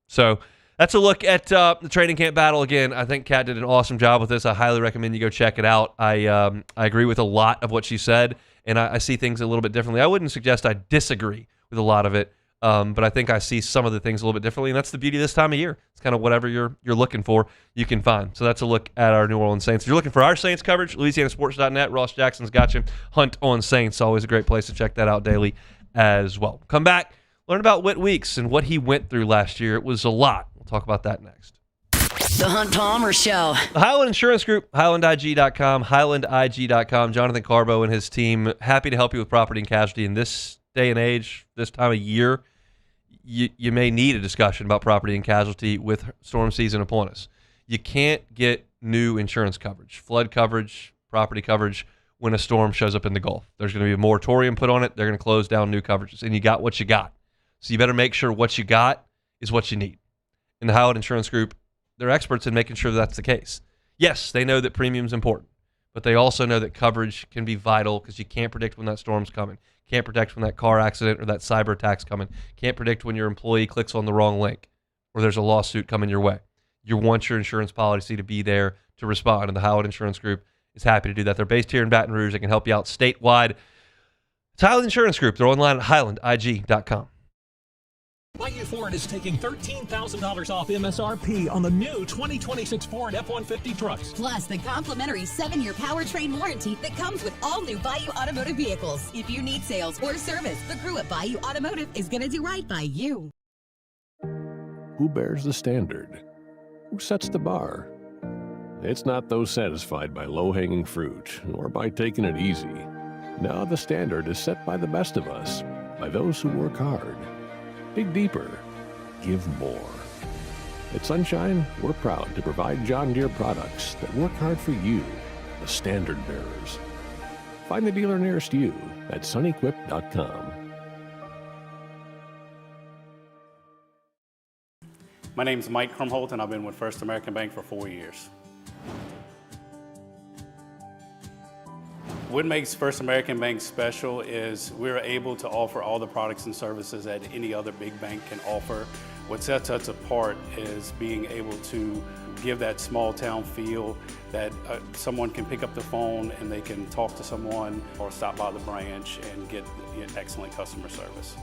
So that's a look at the training camp battle. Again, I think Kat did an awesome job with this. I highly recommend you go check it out. I agree with a lot of what she said, and I see things a little bit differently. I wouldn't suggest I disagree with a lot of it. But I think I see some of the things a little bit differently, and that's the beauty of this time of year. It's kind of whatever you're looking for, you can find. So that's a look at our New Orleans Saints. If you're looking for our Saints coverage, LouisianaSports.net, Ross Jackson's got you. Hunt on Saints, always a great place to check that out daily as well. Come back, learn about Whit Weeks and what he went through last year. It was a lot. We'll talk about that next. The Hunt Palmer Show. The Highland Insurance Group, HighlandIG.com, HighlandIG.com. Jonathan Carbo and his team, happy to help you with property and casualty in this day and age, this time of year. You may need a discussion about property and casualty with storm season upon us. You can't get new insurance coverage, flood coverage, property coverage when a storm shows up in the Gulf. There's going to be a moratorium put on it. They're going to close down new coverages, and you got what you got. So you better make sure what you got is what you need. And the Highland Insurance Group, they're experts in making sure that's the case. Yes, they know that premium's important, but they also know that coverage can be vital because you can't predict when that storm's coming. Can't predict when that car accident or that cyber attack's coming. Can't predict when your employee clicks on the wrong link or there's a lawsuit coming your way. You want your insurance policy to be there to respond. And the Howard Insurance Group is happy to do that. They're based here in Baton Rouge. They can help you out statewide. It's Highland Insurance Group. They're online at highlandig.com. Bayou Ford is taking $13,000 off MSRP on the new 2026 Ford F-150 trucks. Plus the complimentary 7-year powertrain warranty that comes with all new Bayou Automotive vehicles. If you need sales or service, the crew at Bayou Automotive is going to do right by you. Who bears the standard? Who sets the bar? It's not those satisfied by low-hanging fruit or by taking it easy. No, the standard is set by the best of us, by those who work hard. Dig deeper. Give more. At Sunshine, we're proud to provide John Deere products that work hard for you, the standard bearers. Find the dealer nearest you at sunequip.com. My name is Mike Krumholt, and I've been with First American Bank for 4 years. What makes First American Bank special is we're able to offer all the products and services that any other big bank can offer. What sets us apart is being able to give that small town feel that someone can pick up the phone and they can talk to someone or stop by the branch and get excellent customer service.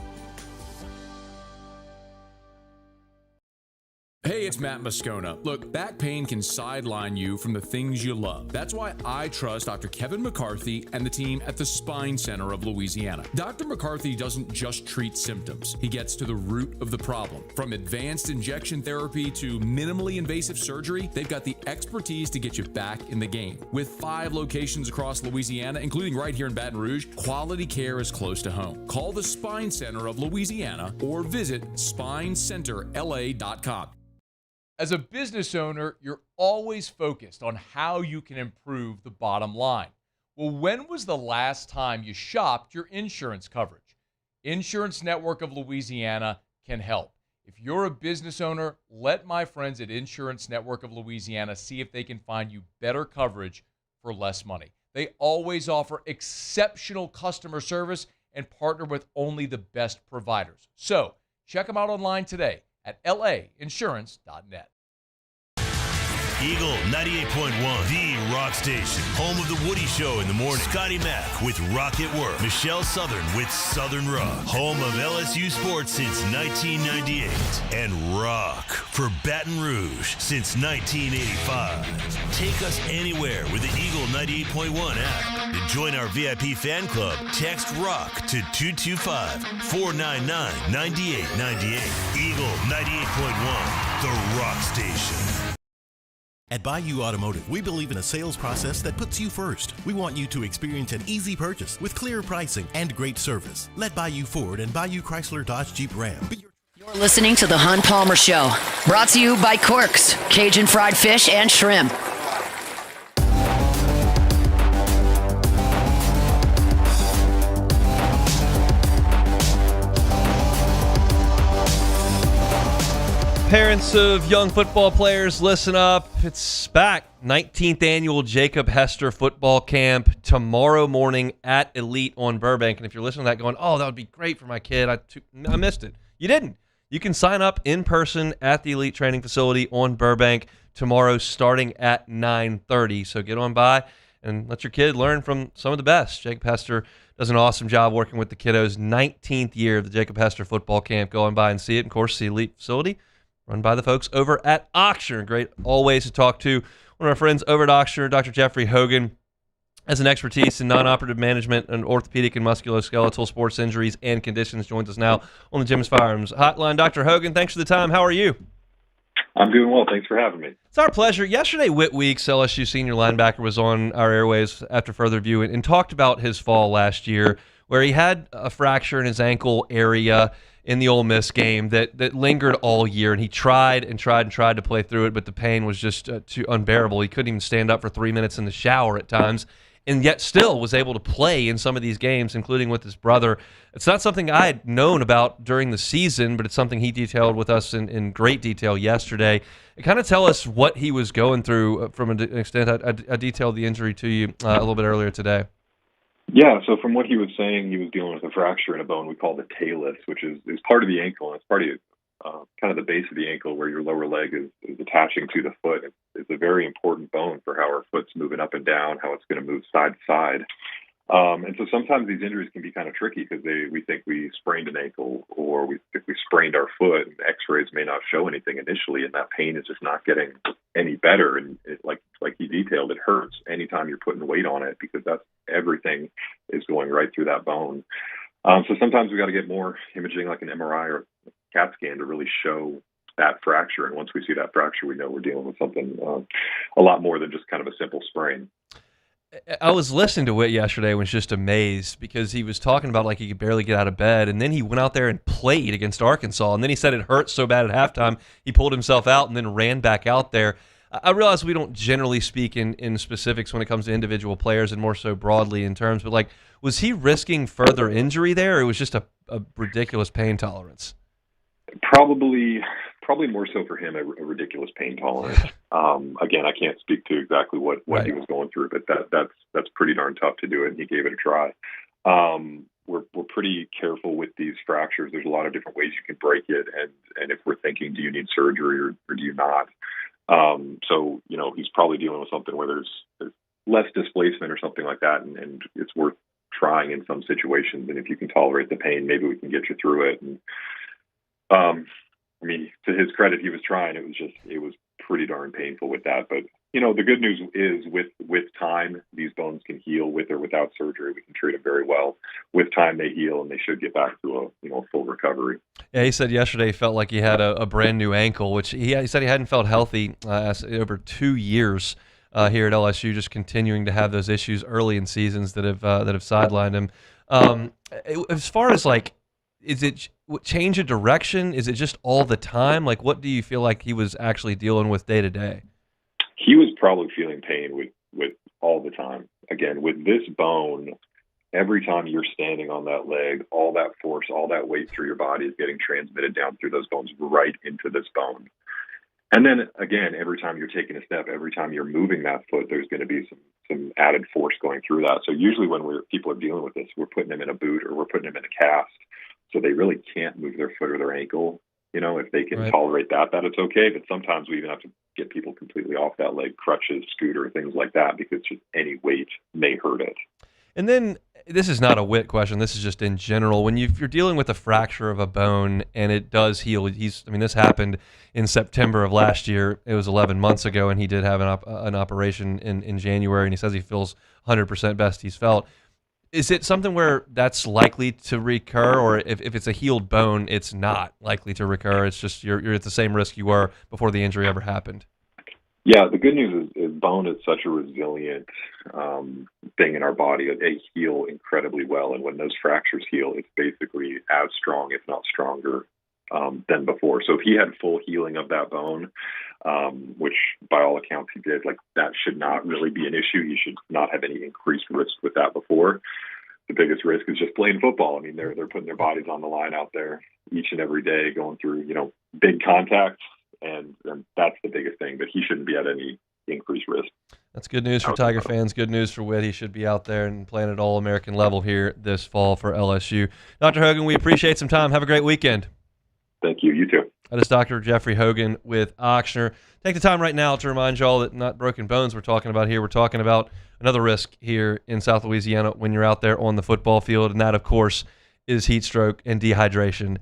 Hey, it's Matt Moscona. Look, back pain can sideline you from the things you love. That's why I trust Dr. Kevin McCarthy and the team at the Spine Center of Louisiana. Dr. McCarthy doesn't just treat symptoms. He gets to the root of the problem. From advanced injection therapy to minimally invasive surgery, they've got the expertise to get you back in the game. With 5 locations across Louisiana, including right here in Baton Rouge, quality care is close to home. Call the Spine Center of Louisiana or visit spinecenterla.com. As a business owner, you're always focused on how you can improve the bottom line. Well, when was the last time you shopped your insurance coverage? Insurance Network of Louisiana can help. If you're a business owner, let my friends at Insurance Network of Louisiana see if they can find you better coverage for less money. They always offer exceptional customer service and partner with only the best providers. So check them out online today at lainsurance.net. Eagle 98.1, the rock station. Home of the Woody Show in the morning. Scotty Mack with Rock at Work. Michelle Southern with Southern Rock. Home of LSU sports since 1998. And rock for Baton Rouge since 1985. Take us anywhere with the Eagle 98.1 app. To join our VIP fan club, text ROCK to 225-499-9898. Eagle 98.1, the rock station. At Bayou Automotive, we believe in a sales process that puts you first. We want you to experience an easy purchase with clear pricing and great service. Let Bayou Ford and Bayou Chrysler Dodge Jeep Ram be your... You're listening to The Hunt Palmer Show, brought to you by Corks, Cajun fried fish and shrimp. Parents of young football players, listen up. It's back. 19th annual Jacob Hester football camp tomorrow morning at Elite on Burbank. And if you're listening to that going, oh, that would be great for my kid, I missed it. You didn't. You can sign up in person at the Elite Training Facility on Burbank tomorrow starting at 9:30. So get on by and let your kid learn from some of the best. Jacob Hester does an awesome job working with the kiddos. 19th year of the Jacob Hester football camp. Go on by and see it. Of course, the Elite facility run by the folks over at Ochsner. Great always to talk to one of our friends over at Ochsner, Dr. Jeffrey Hogan, has an expertise in non-operative management and orthopedic and musculoskeletal sports injuries and conditions. Joins us now on the Jim's Firearms Hotline. Dr. Hogan, thanks for the time. How are you? I'm doing well. Thanks for having me. It's our pleasure. Yesterday, Whit Weeks, LSU senior linebacker, was on our airways after further review and talked about his fall last year where he had a fracture in his ankle area in the Ole Miss game that lingered all year, and he tried to play through it, but the pain was just too unbearable. He couldn't even stand up for 3 minutes in the shower at times, and yet still was able to play in some of these games, including with his brother. It's not something I had known about during the season, but it's something he detailed with us in great detail yesterday. Kind of tell us what he was going through from an extent. I detailed the injury to you a little bit earlier today. Yeah, so from what he was saying, he was dealing with a fracture in a bone we call the talus, which is part of the ankle, and it's part of kind of the base of the ankle where your lower leg is attaching to the foot. It's a very important bone for how our foot's moving up and down, how it's going to move side to side. And so sometimes these injuries can be kind of tricky because we think we sprained an ankle or we think we sprained our foot, and x-rays may not show anything initially, and that pain is just not getting any better. And like he detailed, it hurts anytime you're putting weight on it because that's everything is going right through that bone. So sometimes we got to get more imaging like an MRI or CAT scan to really show that fracture. And once we see that fracture, we know we're dealing with something a lot more than just kind of a simple sprain. I was listening to Whit yesterday and was just amazed because he was talking about like he could barely get out of bed, and then he went out there and played against Arkansas, and then he said it hurt so bad at halftime he pulled himself out and then ran back out there. I realize we don't generally speak in specifics when it comes to individual players and more so broadly in terms, but like, was he risking further injury there, or it was just a ridiculous pain tolerance? Probably more so for him, a ridiculous pain tolerance. Again, I can't speak to exactly what right. He was going through, but that's pretty darn tough to do it, and he gave it a try. We're pretty careful with these fractures. There's a lot of different ways you can break it, and if we're thinking, do you need surgery or do you not? So, he's probably dealing with something where there's less displacement or something like that, and it's worth trying in some situations. And if you can tolerate the pain, maybe we can get you through it. And to his credit, he was trying. It was pretty darn painful with that. But, the good news is with time, these bones can heal with or without surgery. We can treat them very well. With time, they heal, and they should get back to a full recovery. Yeah, he said yesterday he felt like he had a brand new ankle, which he said he hadn't felt healthy over 2 years here at LSU, just continuing to have those issues early in seasons that have sidelined him. As far as like, is it change of direction? Is it just all the time? Like, what do you feel like he was actually dealing with day to day? He was probably feeling pain with all the time. Again, with this bone, every time you're standing on that leg, all that force, all that weight through your body is getting transmitted down through those bones right into this bone. And then again, every time you're taking a step, every time you're moving that foot, there's going to be some added force going through that. So usually when people are dealing with this, we're putting them in a boot or we're putting them in a cast. So they really can't move their foot or their ankle. If they can tolerate that it's okay. But sometimes we even have to get people completely off that leg, crutches, scooter, things like that, because just any weight may hurt it. And then this is not a Whit question. This is just in general. When you're dealing with a fracture of a bone and it does heal, this happened in September of last year. It was 11 months ago, and he did have an operation in January, and he says he feels 100% best he's felt. Is it something where that's likely to recur, or if it's a healed bone, it's not likely to recur? It's just you're at the same risk you were before the injury ever happened? Yeah, the good news is bone is such a resilient thing in our body. They heal incredibly well, and when those fractures heal, it's basically as strong, if not stronger, than before. So if he had full healing of that bone, which by all accounts he did, like that should not really be an issue. He should not have any increased risk with that before. The biggest risk is just playing football. They're putting their bodies on the line out there each and every day, going through, big contacts, and that's the biggest thing, but he shouldn't be at any increased risk. That's good news for Tiger fans. Good news for Whit. He should be out there and playing at All-American level here this fall for LSU. Dr. Hogan, we appreciate some time. Have a great weekend. Thank you. You too. That is Dr. Jeffrey Hogan with Ochsner. Take the time right now to remind y'all that not broken bones we're talking about here. We're talking about another risk here in South Louisiana when you're out there on the football field, and that, of course, is heat stroke and dehydration.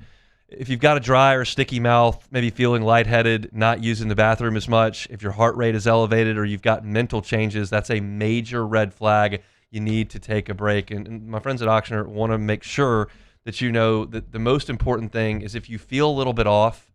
If you've got a dry or sticky mouth, maybe feeling lightheaded, not using the bathroom as much, if your heart rate is elevated or you've got mental changes, that's a major red flag. You need to take a break. And my friends at Ochsner want to make sure that you know that the most important thing is if you feel a little bit off,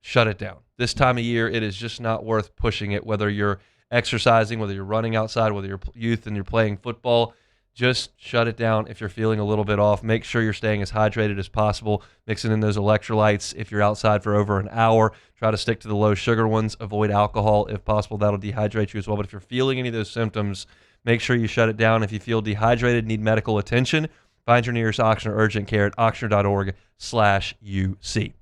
shut it down. This time of year, it is just not worth pushing it, whether you're exercising, whether you're running outside, whether you're youth and you're playing football. Just shut it down if you're feeling a little bit off. Make sure you're staying as hydrated as possible, mixing in those electrolytes. If you're outside for over an hour, try to stick to the low sugar ones. Avoid alcohol if possible. That'll dehydrate you as well. But if you're feeling any of those symptoms, make sure you shut it down. If you feel dehydrated, need medical attention, find your nearest Ochsner urgent care at ochsner.org/UC.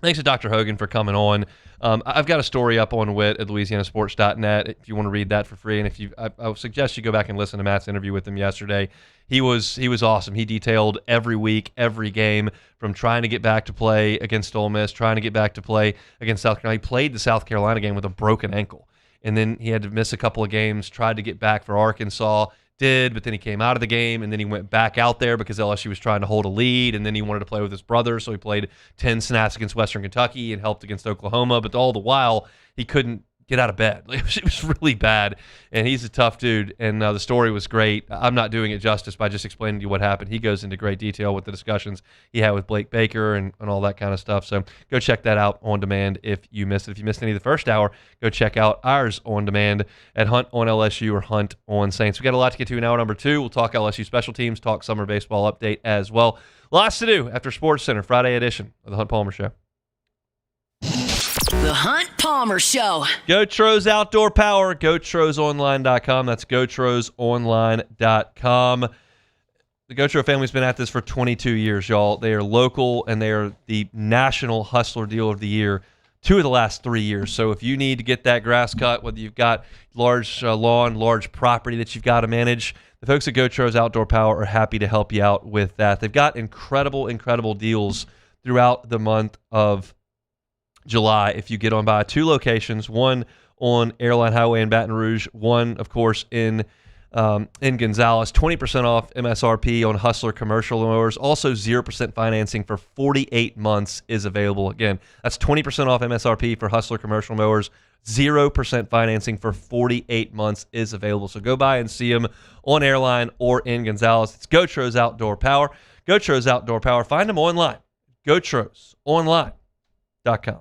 Thanks to Dr. Hogan for coming on. I've got a story up on WIT at louisianasports.net if you want to read that for free. And I would suggest you go back and listen to Matt's interview with him yesterday. He was awesome. He detailed every week, every game, from trying to get back to play against Ole Miss, trying to get back to play against South Carolina. He played the South Carolina game with a broken ankle, and then he had to miss a couple of games, tried to get back for Arkansas, but then he came out of the game, and then he went back out there because LSU was trying to hold a lead, and then he wanted to play with his brother, so he played 10 snaps against Western Kentucky and helped against Oklahoma, but all the while, he couldn't get out of bed. It was really bad, and he's a tough dude, and the story was great. I'm not doing it justice by just explaining to you what happened. He goes into great detail with the discussions he had with Blake Baker and all that kind of stuff, so go check that out on demand if you missed it. If you missed any of the first hour, go check out ours on demand at Hunt on LSU or Hunt on Saints. We got a lot to get to in hour number 2. We'll talk LSU special teams, talk summer baseball update as well. Lots to do after Sports Center, Friday edition of the Hunt Palmer Show. The Hunt Palmer Show. GoTro's Outdoor Power, GoTrosOnline.com. That's GoTrosOnline.com. The GoTro family's been at this for 22 years, y'all. They are local, and they are the National Hustler Deal of the Year 2 of the last 3 years. So if you need to get that grass cut, whether you've got large lawn, large property that you've got to manage, the folks at GoTro's Outdoor Power are happy to help you out with that. They've got incredible, incredible deals throughout the month of July if you get on by 2 locations, one on Airline Highway in Baton Rouge, one, of course, in Gonzales. 20% off MSRP on Hustler commercial mowers. Also, 0% financing for 48 months is available. Again, that's 20% off MSRP for Hustler commercial mowers. 0% financing for 48 months is available. So go by and see them on Airline or in Gonzales. It's GoTro's Outdoor Power. GoTro's Outdoor Power. Find them online. GoTrosOnline.com.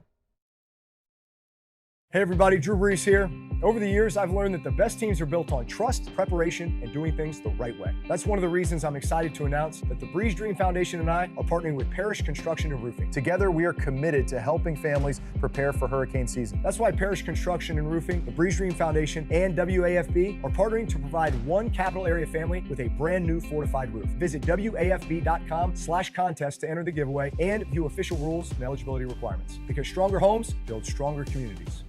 Hey everybody, Drew Brees here. Over the years, I've learned that the best teams are built on trust, preparation, and doing things the right way. That's one of the reasons I'm excited to announce that the Breeze Dream Foundation and I are partnering with Parish Construction and Roofing. Together, we are committed to helping families prepare for hurricane season. That's why Parish Construction and Roofing, the Breeze Dream Foundation, and WAFB are partnering to provide one capital area family with a brand new fortified roof. Visit WAFB.com/contest to enter the giveaway and view official rules and eligibility requirements. Because stronger homes build stronger communities.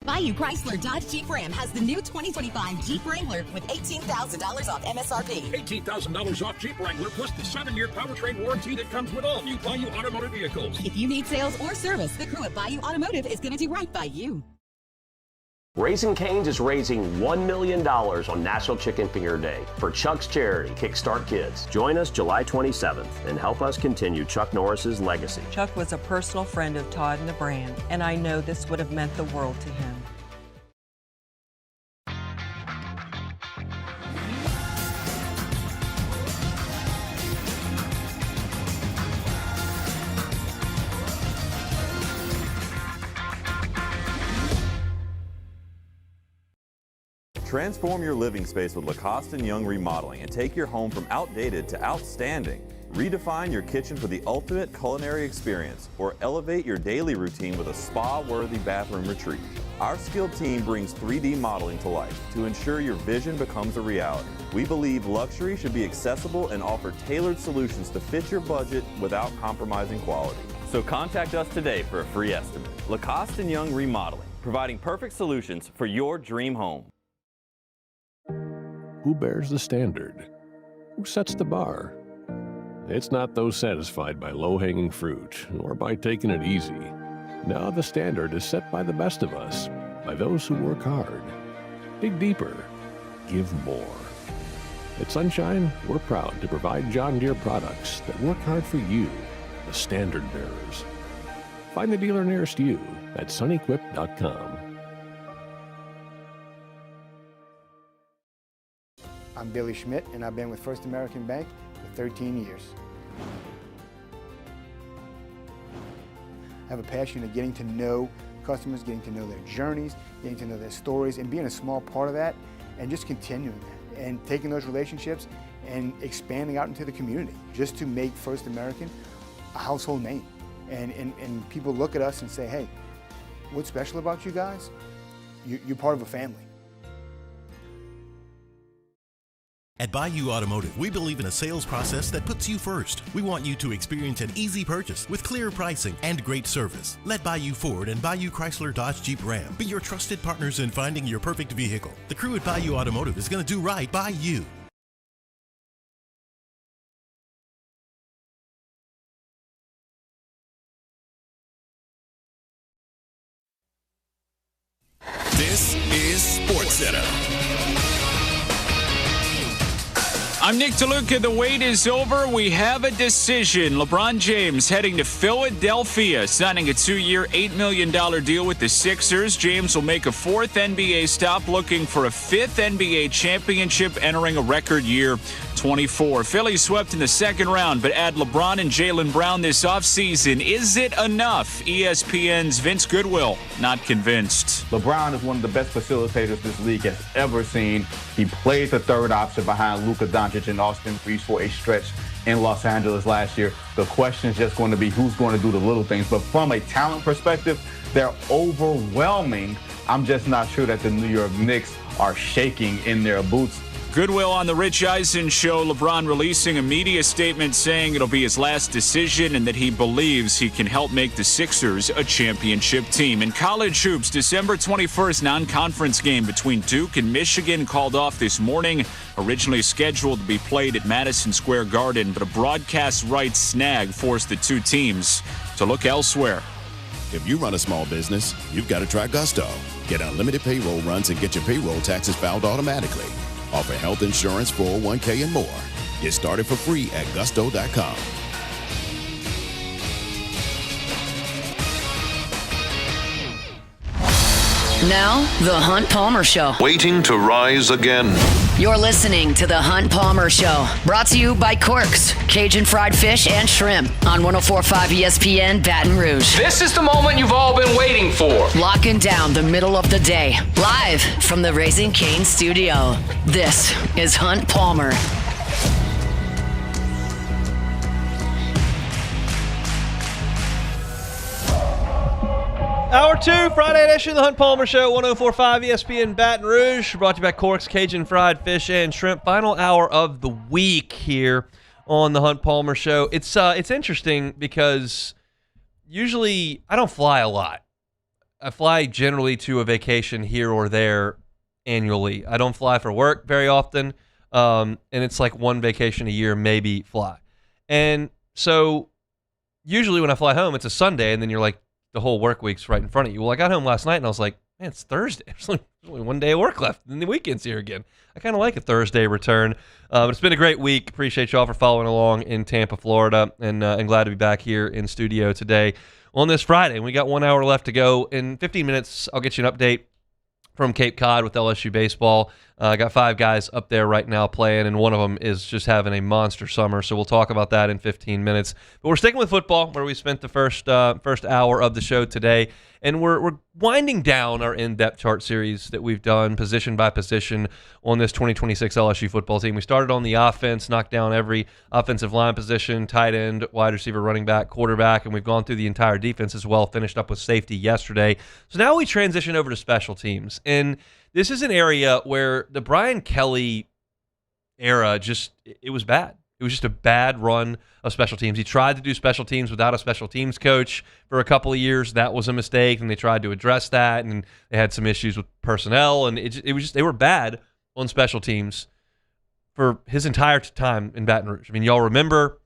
Bayou Chrysler Dodge Jeep Ram has the new 2025 Jeep Wrangler with $18,000 off MSRP. $18,000 off Jeep Wrangler plus the 7-year powertrain warranty that comes with all new Bayou Automotive vehicles. If you need sales or service, the crew at Bayou Automotive is going to do right by you. Raising Cane's is raising $1 million on National Chicken Finger Day for Chuck's charity, Kickstart Kids. Join us July 27th and help us continue Chuck Norris's legacy. Chuck was a personal friend of Todd and the brand, and I know this would have meant the world to him. Transform your living space with Lacoste & Young Remodeling and take your home from outdated to outstanding. Redefine your kitchen for the ultimate culinary experience or elevate your daily routine with a spa-worthy bathroom retreat. Our skilled team brings 3D modeling to life to ensure your vision becomes a reality. We believe luxury should be accessible and offer tailored solutions to fit your budget without compromising quality. So contact us today for a free estimate. Lacoste & Young Remodeling, providing perfect solutions for your dream home. Who bears the standard? Who sets the bar? It's not those satisfied by low-hanging fruit or by taking it easy. No, the standard is set by the best of us, by those who work hard. Dig deeper. Give more. At Sunshine, we're proud to provide John Deere products that work hard for you, the standard bearers. Find the dealer nearest you at sunequip.com. I'm Billy Schmidt, and I've been with First American Bank for 13 years. I have a passion of getting to know customers, getting to know their journeys, getting to know their stories, and being a small part of that, and just continuing that, and taking those relationships and expanding out into the community, just to make First American a household name. And people look at us and say, hey, what's special about you guys? You're part of a family. At Bayou Automotive, we believe in a sales process that puts you first. We want you to experience an easy purchase with clear pricing and great service. Let Bayou Ford and Bayou Chrysler Dodge Jeep Ram be your trusted partners in finding your perfect vehicle. The crew at Bayou Automotive is going to do right by you. This is SportsCenter. I'm Nick DeLuca. The wait is over. We have a decision. LeBron James heading to Philadelphia, signing a 2-year, $8 million deal with the Sixers. James will make a 4th NBA stop, looking for a 5th NBA championship, entering a record year 24. Philly swept in the second round, but add LeBron and Jaylen Brown this offseason. Is it enough? ESPN's Vince Goodwill not convinced. LeBron is one of the best facilitators this league has ever seen. He played the third option behind Luka Doncic and Austin Reeves for a stretch in Los Angeles last year. The question is just going to be who's going to do the little things. But from a talent perspective, they're overwhelming. I'm just not sure that the New York Knicks are shaking in their boots. Goodwill on the Rich Eisen Show. LeBron releasing a media statement saying it'll be his last decision and that he believes he can help make the Sixers a championship team. In college hoops, December 21st non-conference game between Duke and Michigan called off this morning. Originally scheduled to be played at Madison Square Garden, but a broadcast rights snag forced the two teams to look elsewhere. If you run a small business, you've got to try Gusto. Get unlimited payroll runs and get your payroll taxes filed automatically. Offer health insurance, 401k, and more. Get started for free at gusto.com. Now, The Hunt Palmer Show. Waiting to rise again. You're listening to The Hunt Palmer Show. Brought to you by Corks, Cajun fried fish and shrimp on 104.5 ESPN Baton Rouge. This is the moment you've all been waiting for. Locking down the middle of the day. Live from the Raising Cane studio. This is Hunt Palmer. Hour 2, Friday edition of the Hunt Palmer Show, 104.5 ESPN Baton Rouge. Brought to you by Corks, Cajun fried fish and shrimp. Final hour of the week here on the Hunt Palmer Show. It's interesting because usually I don't fly a lot. I fly generally to a vacation here or there annually. I don't fly for work very often, and it's like one vacation a year, maybe fly. And so usually when I fly home, it's a Sunday, and then you're like, the whole work week's right in front of you. Well, I got home last night and I was like, man, it's Thursday. There's only one day of work left, and the weekend's here again. I kind of like a Thursday return. But it's been a great week. Appreciate y'all for following along in Tampa, Florida, and glad to be back here in studio today on this Friday. We got 1 hour left to go. In 15 minutes, I'll get you an update from Cape Cod with LSU baseball. I got 5 guys up there right now playing, and one of them is just having a monster summer, so we'll talk about that in 15 minutes. But we're sticking with football, where we spent the first hour of the show today, and we're winding down our in-depth chart series that we've done position by position on this 2026 LSU football team. We started on the offense, knocked down every offensive line position, tight end, wide receiver, running back, quarterback, and we've gone through the entire defense as well, finished up with safety yesterday. So now we transition over to special teams, and this is an area where the Brian Kelly era it was bad. It was just a bad run of special teams. He tried to do special teams without a special teams coach for a couple of years. That was a mistake, and they tried to address that, and they had some issues with personnel, and they were bad on special teams for his entire time in Baton Rouge. I mean, y'all remember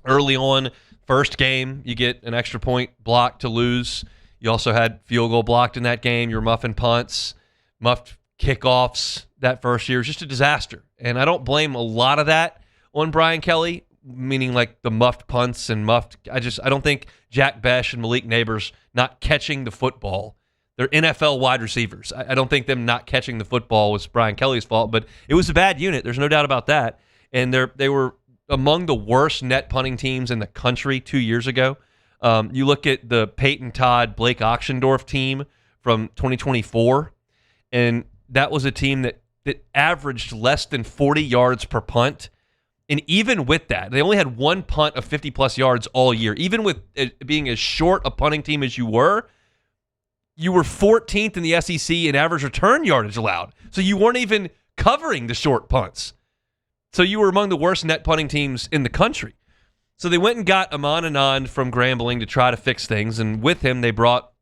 early on, first game, you get an extra point blocked to lose. You also had field goal blocked in that game. You were muffing punts, muffed kickoffs that first year. It was just a disaster. And I don't blame a lot of that on Brian Kelly, meaning like the muffed punts and muffed. I don't think Jack Besh and Malik Neighbors not catching the football. They're NFL wide receivers. I don't think them not catching the football was Brian Kelly's fault, but it was a bad unit. There's no doubt about that. And they were among the worst net punting teams in the country 2 years ago. You look at the Peyton Todd, Blake Oxendorf team from 2024, and that was a team that averaged less than 40 yards per punt. And even with that, they only had one punt of 50-plus yards all year. Even with it being as short a punting team as you were 14th in the SEC in average return yardage allowed. So you weren't even covering the short punts. So you were among the worst net punting teams in the country. So they went and got Amon Anand from Grambling to try to fix things, and with him they brought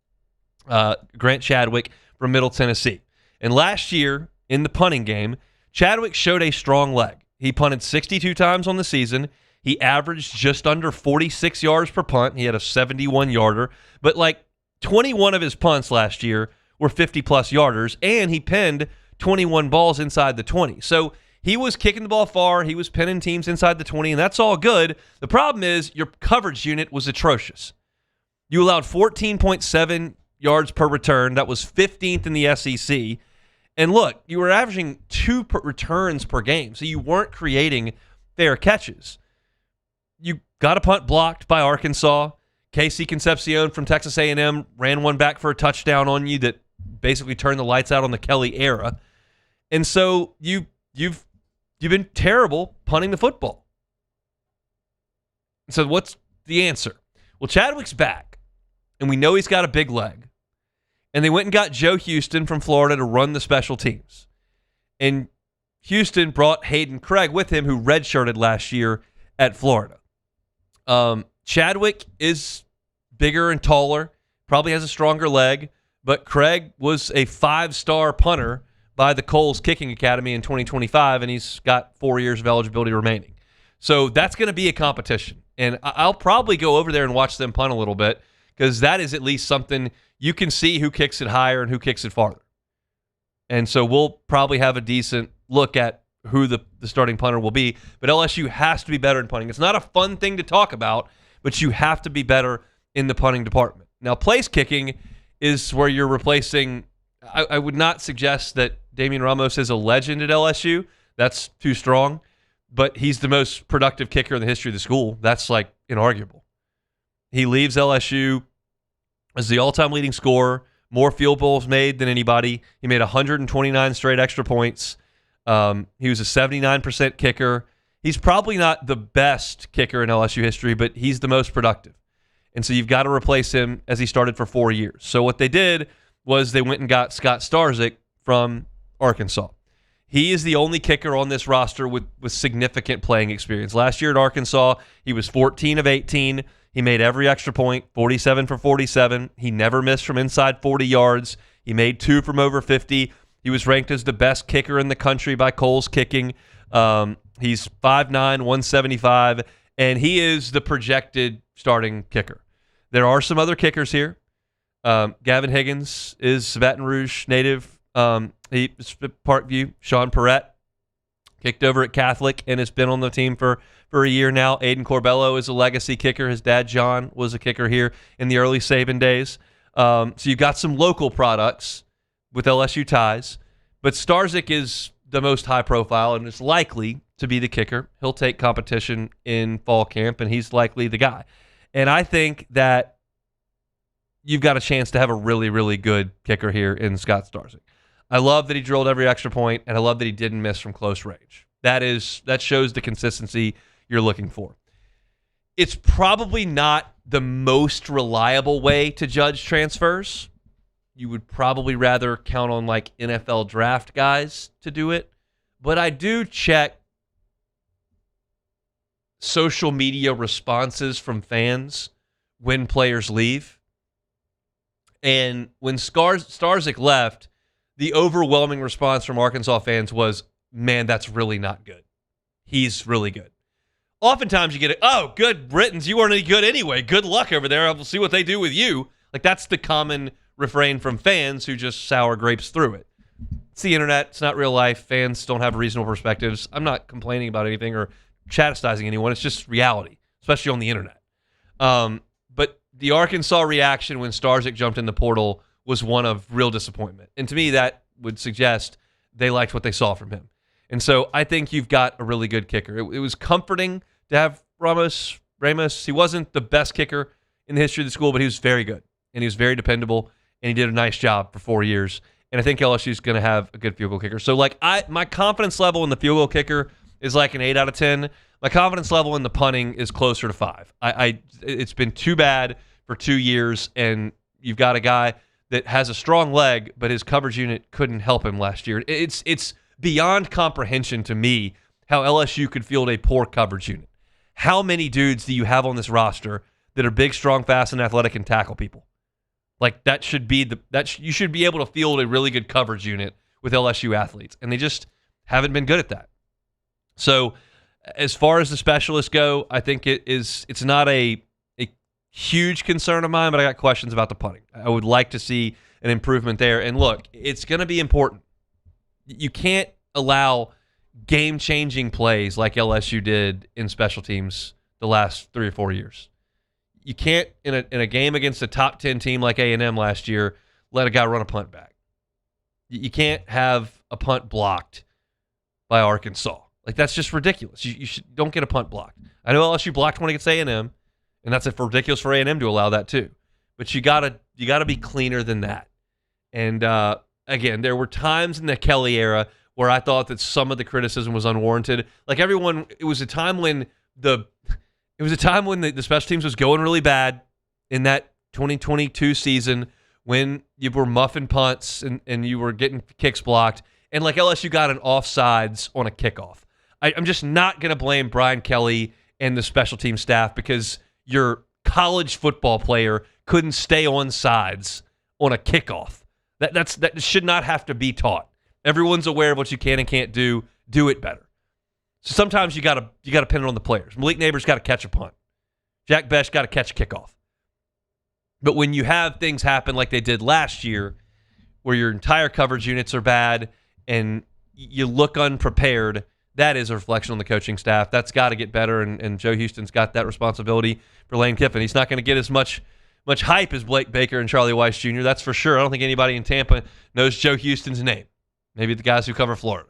Grant Chadwick from Middle Tennessee. And last year in the punting game, Chadwick showed a strong leg. He punted 62 times on the season. He averaged just under 46 yards per punt. He had a 71-yarder, but like 21 of his punts last year were 50-plus yarders, and he pinned 21 balls inside the 20. So he was kicking the ball far. He was pinning teams inside the 20, and that's all good. The problem is your coverage unit was atrocious. You allowed 14.7 yards per return. That was 15th in the SEC. And look, you were averaging 2 returns per game, so you weren't creating fair catches. You got a punt blocked by Arkansas. Casey Concepcion from Texas A&M ran one back for a touchdown on you that basically turned the lights out on the Kelly era. And so you've been terrible punting the football. So what's the answer? Well, Chadwick's back, and we know he's got a big leg. And they went and got Joe Houston from Florida to run the special teams. And Houston brought Hayden Craig with him, who redshirted last year at Florida. Chadwick is bigger and taller, probably has a stronger leg, but Craig was a 5-star punter by the Coles Kicking Academy in 2025, and he's got 4 years of eligibility remaining. So that's going to be a competition. And I'll probably go over there and watch them punt a little bit, because that is at least something you can see who kicks it higher and who kicks it farther. And so we'll probably have a decent look at who the starting punter will be. But LSU has to be better in punting. It's not a fun thing to talk about, but you have to be better in the punting department. Now, place kicking is where you're replacing. I would not suggest that Damian Ramos is a legend at LSU. That's too strong. But he's the most productive kicker in the history of the school. That's like inarguable. He leaves LSU as the all-time leading scorer, more field goals made than anybody. He made 129 straight extra points. He was a 79% kicker. He's probably not the best kicker in LSU history, but he's the most productive. And so you've got to replace him as he started for 4 years. So what they did was they went and got Scott Starzik from Arkansas. He is the only kicker on this roster with significant playing experience. Last year at Arkansas, he was 14 of 18. He made every extra point, 47 for 47. He never missed from inside 40 yards. He made 2 from over 50. He was ranked as the best kicker in the country by Coles Kicking. He's 5'9", 175, and he is the projected starting kicker. There are some other kickers here. Gavin Higgins is Baton Rouge native. He's Parkview. Sean Perrette kicked over at Catholic and has been on the team for a year now. Aiden Corbello is a legacy kicker. His dad, John, was a kicker here in the early Saban days. So you've got some local products with LSU ties, but Starzik is the most high profile and is likely to be the kicker. He'll take competition in fall camp, and he's likely the guy. And I think that you've got a chance to have a really, really good kicker here in Scott Starzik. I love that he drilled every extra point, and I love that he didn't miss from close range. That shows the consistency you're looking for. It's probably not the most reliable way to judge transfers. You would probably rather count on like NFL draft guys to do it. But I do check social media responses from fans when players leave. And when Starzik left, the overwhelming response from Arkansas fans was, man, that's really not good. He's really good. Oftentimes you get it, oh, good, Britons, you weren't any good anyway. Good luck over there. We'll see what they do with you. Like, that's the common refrain from fans who just sour grapes through it. It's the internet. It's not real life. Fans don't have reasonable perspectives. I'm not complaining about anything or chastising anyone. It's just reality, especially on the internet. But the Arkansas reaction when Starzik jumped in the portal was one of real disappointment. And to me, that would suggest they liked what they saw from him. And so I think you've got a really good kicker. It was comforting to have Ramos. He wasn't the best kicker in the history of the school, but he was very good. And he was very dependable, and he did a nice job for 4 years. And I think LSU is going to have a good field goal kicker. So, like, my confidence level in the field goal kicker is like an 8 out of 10. My confidence level in the punting is closer to 5. It's been too bad for 2 years, and you've got a guy that has a strong leg, but his coverage unit couldn't help him last year. It's beyond comprehension to me how LSU could field a poor coverage unit. How many dudes do you have on this roster that are big, strong, fast, and athletic and tackle people? Like that should be you should be able to field a really good coverage unit with LSU athletes, and they just haven't been good at that. So, as far as the specialists go, I think it's not a huge concern of mine, but I got questions about the punting. I would like to see an improvement there. And look, it's going to be important. You can't allow game-changing plays like LSU did in special teams the last 3 or 4 years. You can't, in a game against a top 10 team like A&M last year, let a guy run a punt back. You can't have a punt blocked by Arkansas. Like, that's just ridiculous. You don't get a punt blocked. I know LSU blocked one against A&M, and that's ridiculous for A&M to allow that too. But you gotta be cleaner than that. And again, there were times in the Kelly era where I thought that some of the criticism was unwarranted. Like everyone, it was a time when the special teams was going really bad in that 2022 season when you were muffing punts and you were getting kicks blocked. And like LSU got an offsides on a kickoff. I'm just not going to blame Brian Kelly and the special team staff because your college football player couldn't stay on sides on a kickoff. That should not have to be taught. Everyone's aware of what you can and can't do. Do it better. So sometimes you gotta pin it on the players. Malik Neighbors got to catch a punt. Jack Besh got to catch a kickoff. But when you have things happen like they did last year, where your entire coverage units are bad and you look unprepared, that is a reflection on the coaching staff. That's got to get better, and Joe Houston's got that responsibility for Lane Kiffin. He's not going to get as much hype as Blake Baker and Charlie Weiss Jr., that's for sure. I don't think anybody in Tampa knows Joe Houston's name. Maybe the guys who cover Florida.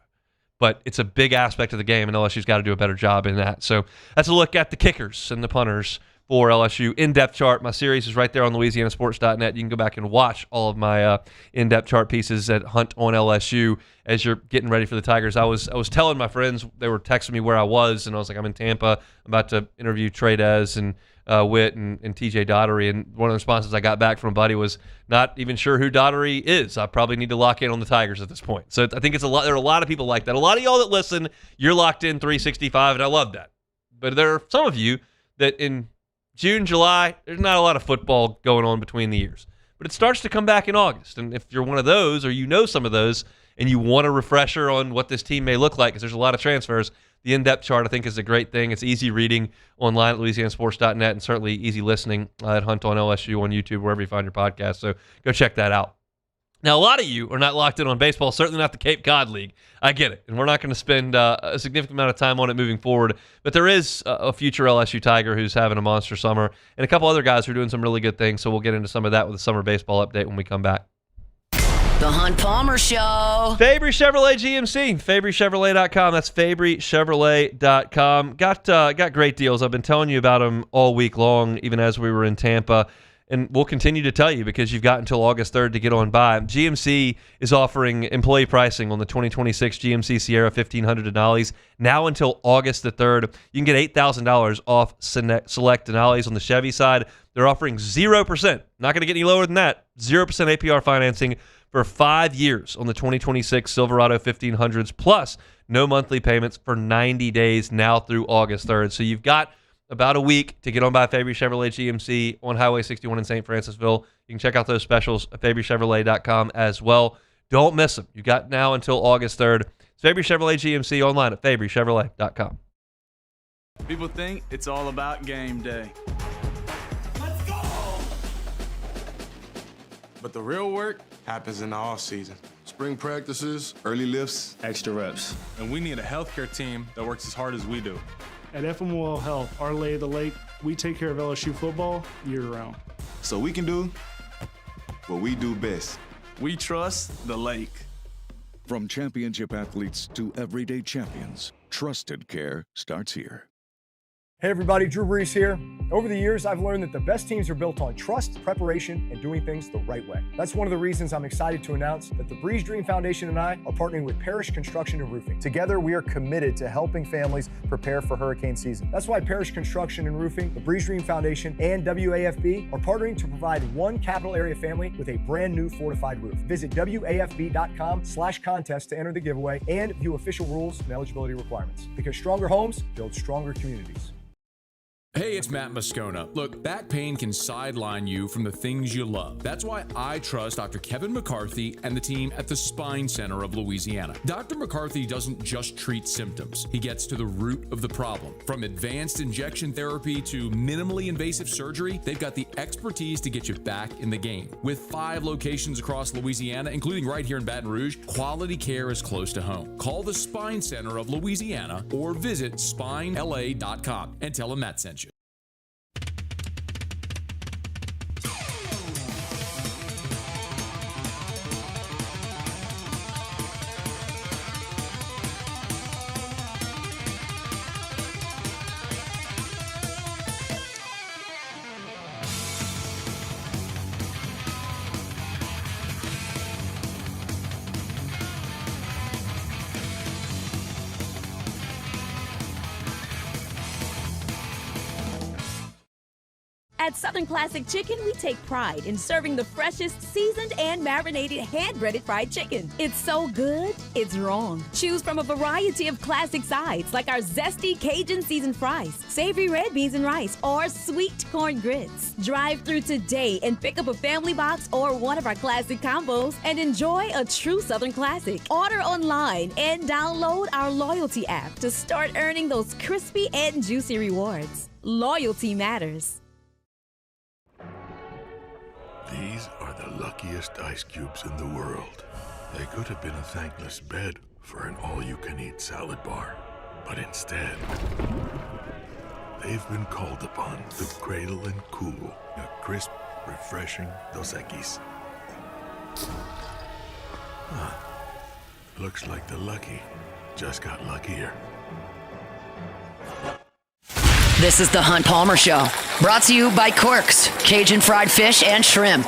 But it's a big aspect of the game, and LSU's got to do a better job in that. So that's a look at the kickers and the punters for LSU. In-depth chart. My series is right there on LouisianaSports.net. You can go back and watch all of my in-depth chart pieces at Hunt on LSU as you're getting ready for the Tigers. I was telling my friends, they were texting me where I was, and I was like, I'm in Tampa. I'm about to interview Tradez and Witt and TJ Daugherty, and one of the responses I got back from a buddy was not even sure who Daugherty is. I probably need to lock in on the Tigers at this point. So I think it's a lot. There are a lot of people like that. A lot of y'all that listen, you're locked in 365, and I love that. But there are some of you that in June, July, there's not a lot of football going on between the years. But it starts to come back in August. And if you're one of those, or you know some of those, and you want a refresher on what this team may look like, because there's a lot of transfers, the in-depth chart, I think, is a great thing. It's easy reading online at LouisianaSports.net, and certainly easy listening at Hunt on LSU on YouTube, wherever you find your podcast. So go check that out. Now, a lot of you are not locked in on baseball, certainly not the Cape Cod League. I get it, and we're not going to spend a significant amount of time on it moving forward. But there is a future LSU Tiger who's having a monster summer, and a couple other guys who are doing some really good things. So we'll get into some of that with the summer baseball update when we come back. The Hunt Palmer Show. Fabry Chevrolet GMC. FabryChevrolet.com. That's FabryChevrolet.com. Got great deals. I've been telling you about them all week long, even as we were in Tampa. And we'll continue to tell you because you've got until August 3rd to get on by. GMC is offering employee pricing on the 2026 GMC Sierra 1500 Denali's now until August the 3rd. You can get $8,000 off select Denali's on the Chevy side. They're offering 0%. Not going to get any lower than that. 0% APR financing for 5 years on the 2026 Silverado 1500s, plus no monthly payments for 90 days now through August 3rd. So you've got about a week to get on by Fabry Chevrolet GMC on Highway 61 in St. Francisville. You can check out those specials at FabryChevrolet.com as well. Don't miss them. You got now until August 3rd. It's Fabry Chevrolet GMC online at FabryChevrolet.com. People think it's all about game day. Let's go! But the real work happens in the off season. Spring practices, early lifts, extra reps. And we need a healthcare team that works as hard as we do. At FMOL Health, our lay of the lake, we take care of LSU football year-round. So we can do what we do best. We trust the lake. From championship athletes to everyday champions, trusted care starts here. Hey everybody, Drew Brees here. Over the years, I've learned that the best teams are built on trust, preparation, and doing things the right way. That's one of the reasons I'm excited to announce that the Breeze Dream Foundation and I are partnering with Parish Construction and Roofing. Together, we are committed to helping families prepare for hurricane season. That's why Parish Construction and Roofing, the Breeze Dream Foundation, and WAFB are partnering to provide one capital area family with a brand new fortified roof. Visit WAFB.com/contest to enter the giveaway and view official rules and eligibility requirements. Because stronger homes build stronger communities. Hey, it's Matt Moscona. Look, back pain can sideline you from the things you love. That's why I trust Dr. Kevin McCarthy and the team at the Spine Center of Louisiana. Dr. McCarthy doesn't just treat symptoms. He gets to the root of the problem. From advanced injection therapy to minimally invasive surgery, they've got the expertise to get you back in the game. With 5 locations across Louisiana, including right here in Baton Rouge, quality care is close to home. Call the Spine Center of Louisiana or visit spinela.com and tell them Matt sent you. At Southern Classic Chicken, we take pride in serving the freshest seasoned and marinated hand-breaded fried chicken. It's so good, it's wrong. Choose from a variety of classic sides like our zesty Cajun seasoned fries, savory red beans and rice, or sweet corn grits. Drive through today and pick up a family box or one of our classic combos and enjoy a true Southern classic. Order online and download our loyalty app to start earning those crispy and juicy rewards. Loyalty matters. These are the luckiest ice cubes in the world. They could have been a thankless bed for an all-you-can-eat salad bar. But instead, they've been called upon to cradle and cool a crisp, refreshing Dos Equis. Huh. Looks like the lucky just got luckier. This is the Hunt Palmer Show, brought to you by Quirks, Cajun fried fish and shrimp.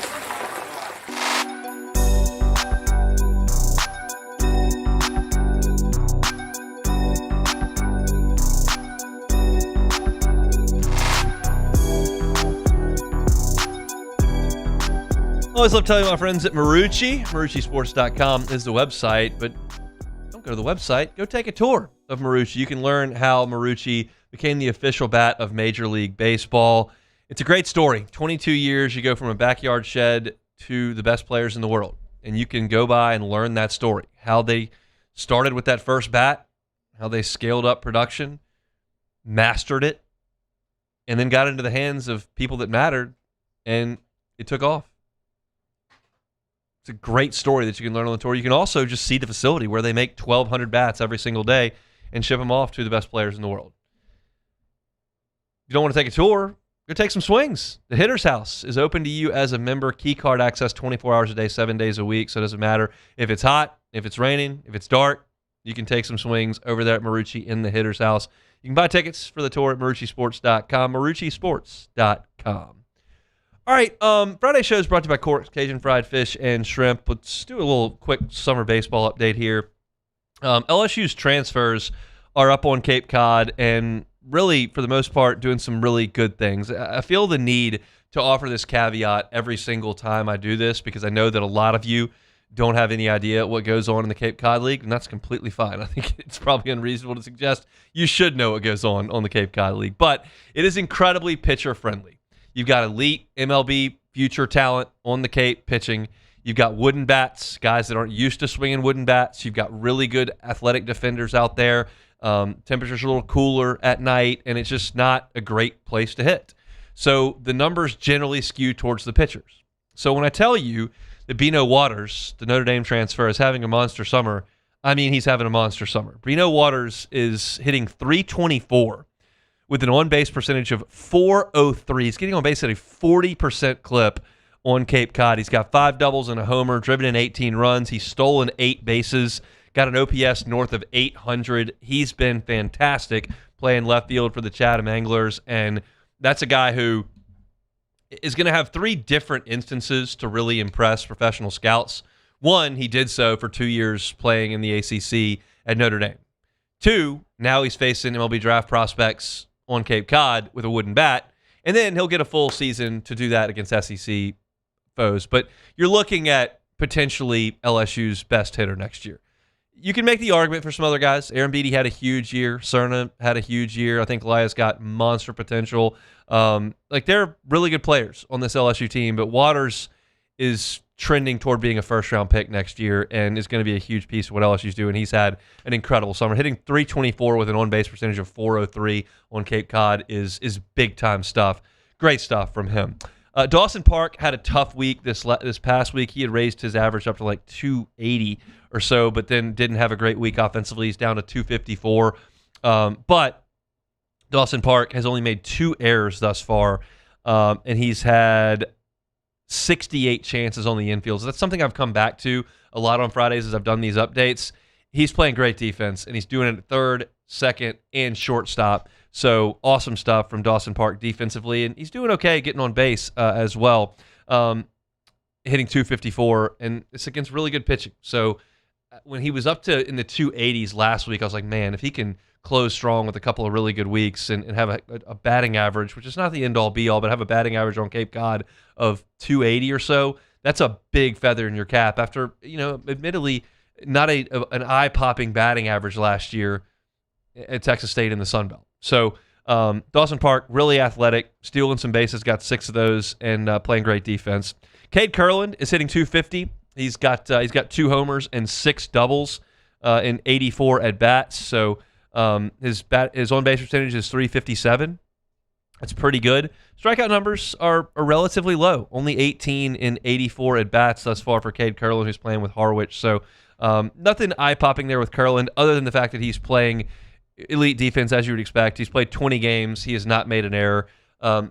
Always love telling my friends at Marucci. MarucciSports.com is the website, but don't go to the website. Go take a tour of Marucci. You can learn how Marucci became the official bat of Major League Baseball. It's a great story. 22 years, you go from a backyard shed to the best players in the world. And you can go by and learn that story, how they started with that first bat, how they scaled up production, mastered it, and then got into the hands of people that mattered, and it took off. It's a great story that you can learn on the tour. You can also just see the facility where they make 1,200 bats every single day and ship them off to the best players in the world. If you don't want to take a tour, go take some swings. The Hitter's House is open to you as a member. Key card access 24 hours a day, 7 days a week. So it doesn't matter if it's hot, if it's raining, if it's dark. You can take some swings over there at Marucci in the Hitter's House. You can buy tickets for the tour at MarucciSports.com. MarucciSports.com. All right, Friday show is brought to you by Cork's Cajun Fried Fish and Shrimp. Let's do a little quick summer baseball update here. LSU's transfers are up on Cape Cod and really, for the most part, doing some really good things. I feel the need to offer this caveat every single time I do this because I know that a lot of you don't have any idea what goes on in the Cape Cod League, and that's completely fine. I think it's probably unreasonable to suggest you should know what goes on the Cape Cod League, but it is incredibly pitcher-friendly. You've got elite MLB future talent on the Cape pitching. You've got wooden bats, guys that aren't used to swinging wooden bats. You've got really good athletic defenders out there. Temperatures are a little cooler at night, and it's just not a great place to hit. So the numbers generally skew towards the pitchers. So when I tell you that Bino Waters, the Notre Dame transfer, is having a monster summer, I mean he's having a monster summer. Bino Waters is hitting .324 with an on-base percentage of .403. He's getting on base at a 40% clip on Cape Cod. He's got 5 doubles and a homer, driven in 18 runs. He's stolen 8 bases. Got an OPS north of 800. He's been fantastic playing left field for the Chatham Anglers, and that's a guy who is going to have 3 different instances to really impress professional scouts. One, he did so for 2 years playing in the ACC at Notre Dame. 2, now he's facing MLB draft prospects on Cape Cod with a wooden bat, and then he'll get a full season to do that against SEC foes. But you're looking at potentially LSU's best hitter next year. You can make the argument for some other guys. Aaron Beatty had a huge year. Cerna had a huge year. I think Elias got monster potential. They're really good players on this LSU team, but Waters is trending toward being a first-round pick next year and is going to be a huge piece of what LSU's doing. He's had an incredible summer. Hitting .324 with an on-base percentage of .403 on Cape Cod is big-time stuff. Great stuff from him. Dawson Park had a tough week this past week. He had raised his average up to like 280 or so, but then didn't have a great week offensively. He's down to 254. But Dawson Park has only made 2 errors thus far, and he's had 68 chances on the infield. So that's something I've come back to a lot on Fridays as I've done these updates. He's playing great defense, and he's doing it at third, second, and shortstop. So awesome stuff from Dawson Park defensively, and he's doing okay getting on base as well, hitting .254, and it's against really good pitching. So when he was up to in the 280s last week, I was like, man, if he can close strong with a couple of really good weeks and have a batting average, which is not the end-all be-all, but have a batting average on Cape Cod of 280 or so, that's a big feather in your cap after, admittedly, not an eye-popping batting average last year at Texas State in the Sun Belt. So Dawson Park, really athletic, stealing some bases, got 6 of those, and playing great defense. Cade Kurland is hitting .250. He's got 2 homers and 6 doubles in 84 at bats. So his on base percentage is .357. That's pretty good. Strikeout numbers are relatively low. Only 18 in 84 at bats thus far for Cade Kurland, who's playing with Harwich. So nothing eye popping there with Kurland, other than the fact that he's playing elite defense, as you would expect. He's played 20 games. He has not made an error.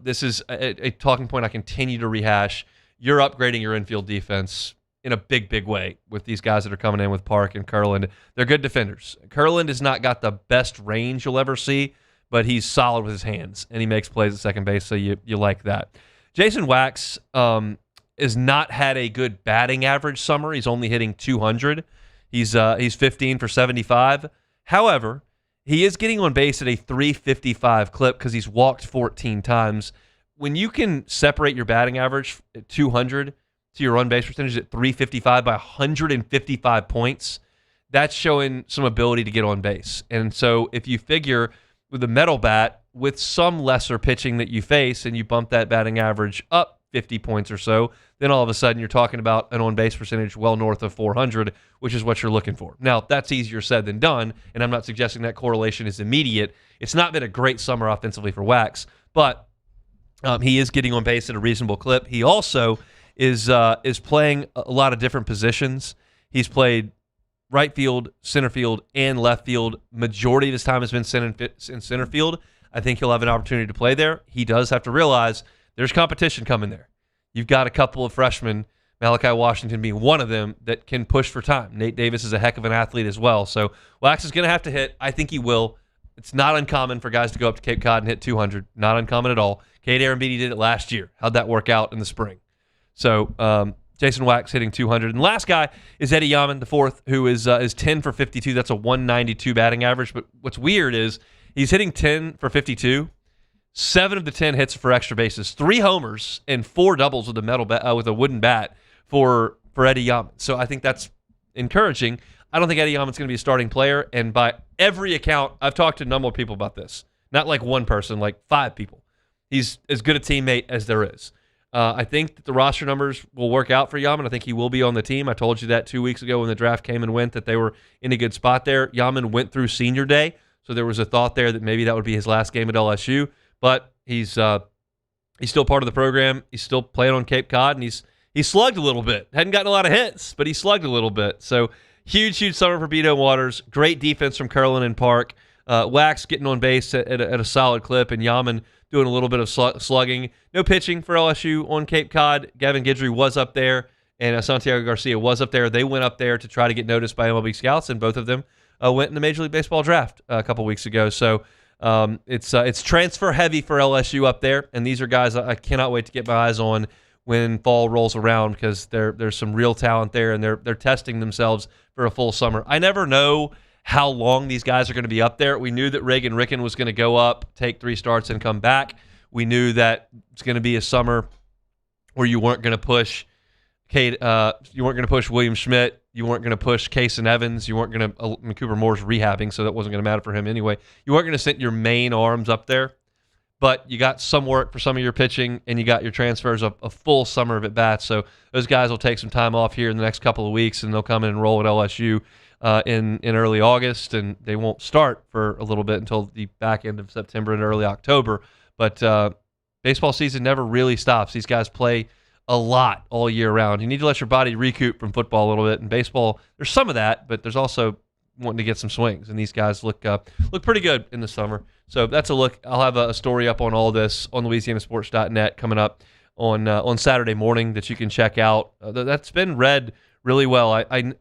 This is a talking point I continue to rehash. You're upgrading your infield defense in a big, big way with these guys that are coming in with Park and Kurland. They're good defenders. Kurland has not got the best range you'll ever see, but he's solid with his hands, and he makes plays at second base, so you like that. Jason Wax has not had a good batting average summer. He's only hitting .200. He's 15 for 75. However, he is getting on base at a .355 clip because he's walked 14 times. When you can separate your batting average at .200 to your on-base percentage at .355 by 155 points, that's showing some ability to get on base. And so if you figure with a metal bat, with some lesser pitching that you face, and you bump that batting average up 50 points or so, then all of a sudden you're talking about an on-base percentage well north of 400, which is what you're looking for. Now, that's easier said than done, and I'm not suggesting that correlation is immediate. It's not been a great summer offensively for Wax, but he is getting on base at a reasonable clip. He also is playing a lot of different positions. He's played right field, center field, and left field. Majority of his time has been in center field. I think he'll have an opportunity to play there. He does have to realize there's competition coming there. You've got a couple of freshmen, Malachi Washington being one of them, that can push for time. Nate Davis is a heck of an athlete as well. So Wax is going to have to hit. I think he will. It's not uncommon for guys to go up to Cape Cod and hit 200. Not uncommon at all. Aaron Beatty did it last year. How'd that work out in the spring? So Jason Wax hitting 200. And the last guy is Eddie Yaman, the fourth, who is 10 for 52. That's a 192 batting average. But what's weird is he's hitting 10 for 52. 7 of the 10 hits for extra bases, 3 homers and 4 doubles with with a wooden bat for Eddie Yaman. So I think that's encouraging. I don't think Eddie Yaman's going to be a starting player, and by every account, I've talked to a number of people about this. Not like one person, like 5 people. He's as good a teammate as there is. I think that the roster numbers will work out for Yaman. I think he will be on the team. I told you that 2 weeks ago when the draft came and went, that they were in a good spot there. Yaman went through senior day, so there was a thought there that maybe that would be his last game at LSU. But he's still part of the program. He's still playing on Cape Cod, and he slugged a little bit. Hadn't gotten a lot of hits, but he slugged a little bit. So huge summer for Beto Waters. Great defense from Kurland and Park. Wax getting on base at a solid clip, and Yaman doing a little bit of slugging. No pitching for LSU on Cape Cod. Gavin Guidry was up there, and Santiago Garcia was up there. They went up there to try to get noticed by MLB scouts, and both of them went in the Major League Baseball draft a couple weeks ago. So It's transfer heavy for LSU up there, and these are guys I cannot wait to get my eyes on when fall rolls around, because there's some real talent there, and they're testing themselves for a full summer. I never know how long these guys are going to be up there. We knew that Reagan Ricken was going to go up, take 3 starts, and come back. We knew that it's going to be a summer where you weren't going to push William Schmidt. You weren't going to push Case and Evans. You weren't going to Cooper Moore's rehabbing, so that wasn't going to matter for him anyway. You weren't going to send your main arms up there. But you got some work for some of your pitching, and you got your transfers a full summer of at-bats. So those guys will take some time off here in the next couple of weeks, and they'll come in and roll at LSU in early August, and they won't start for a little bit until the back end of September and early October. But baseball season never really stops. These guys play a lot all year round. You need to let your body recoup from football a little bit. In baseball, there's some of that, but there's also wanting to get some swings, and these guys look pretty good in the summer. So that's a look. I'll have a story up on all this on LouisianaSports.net coming up on Saturday morning that you can check out. That's been read really well. I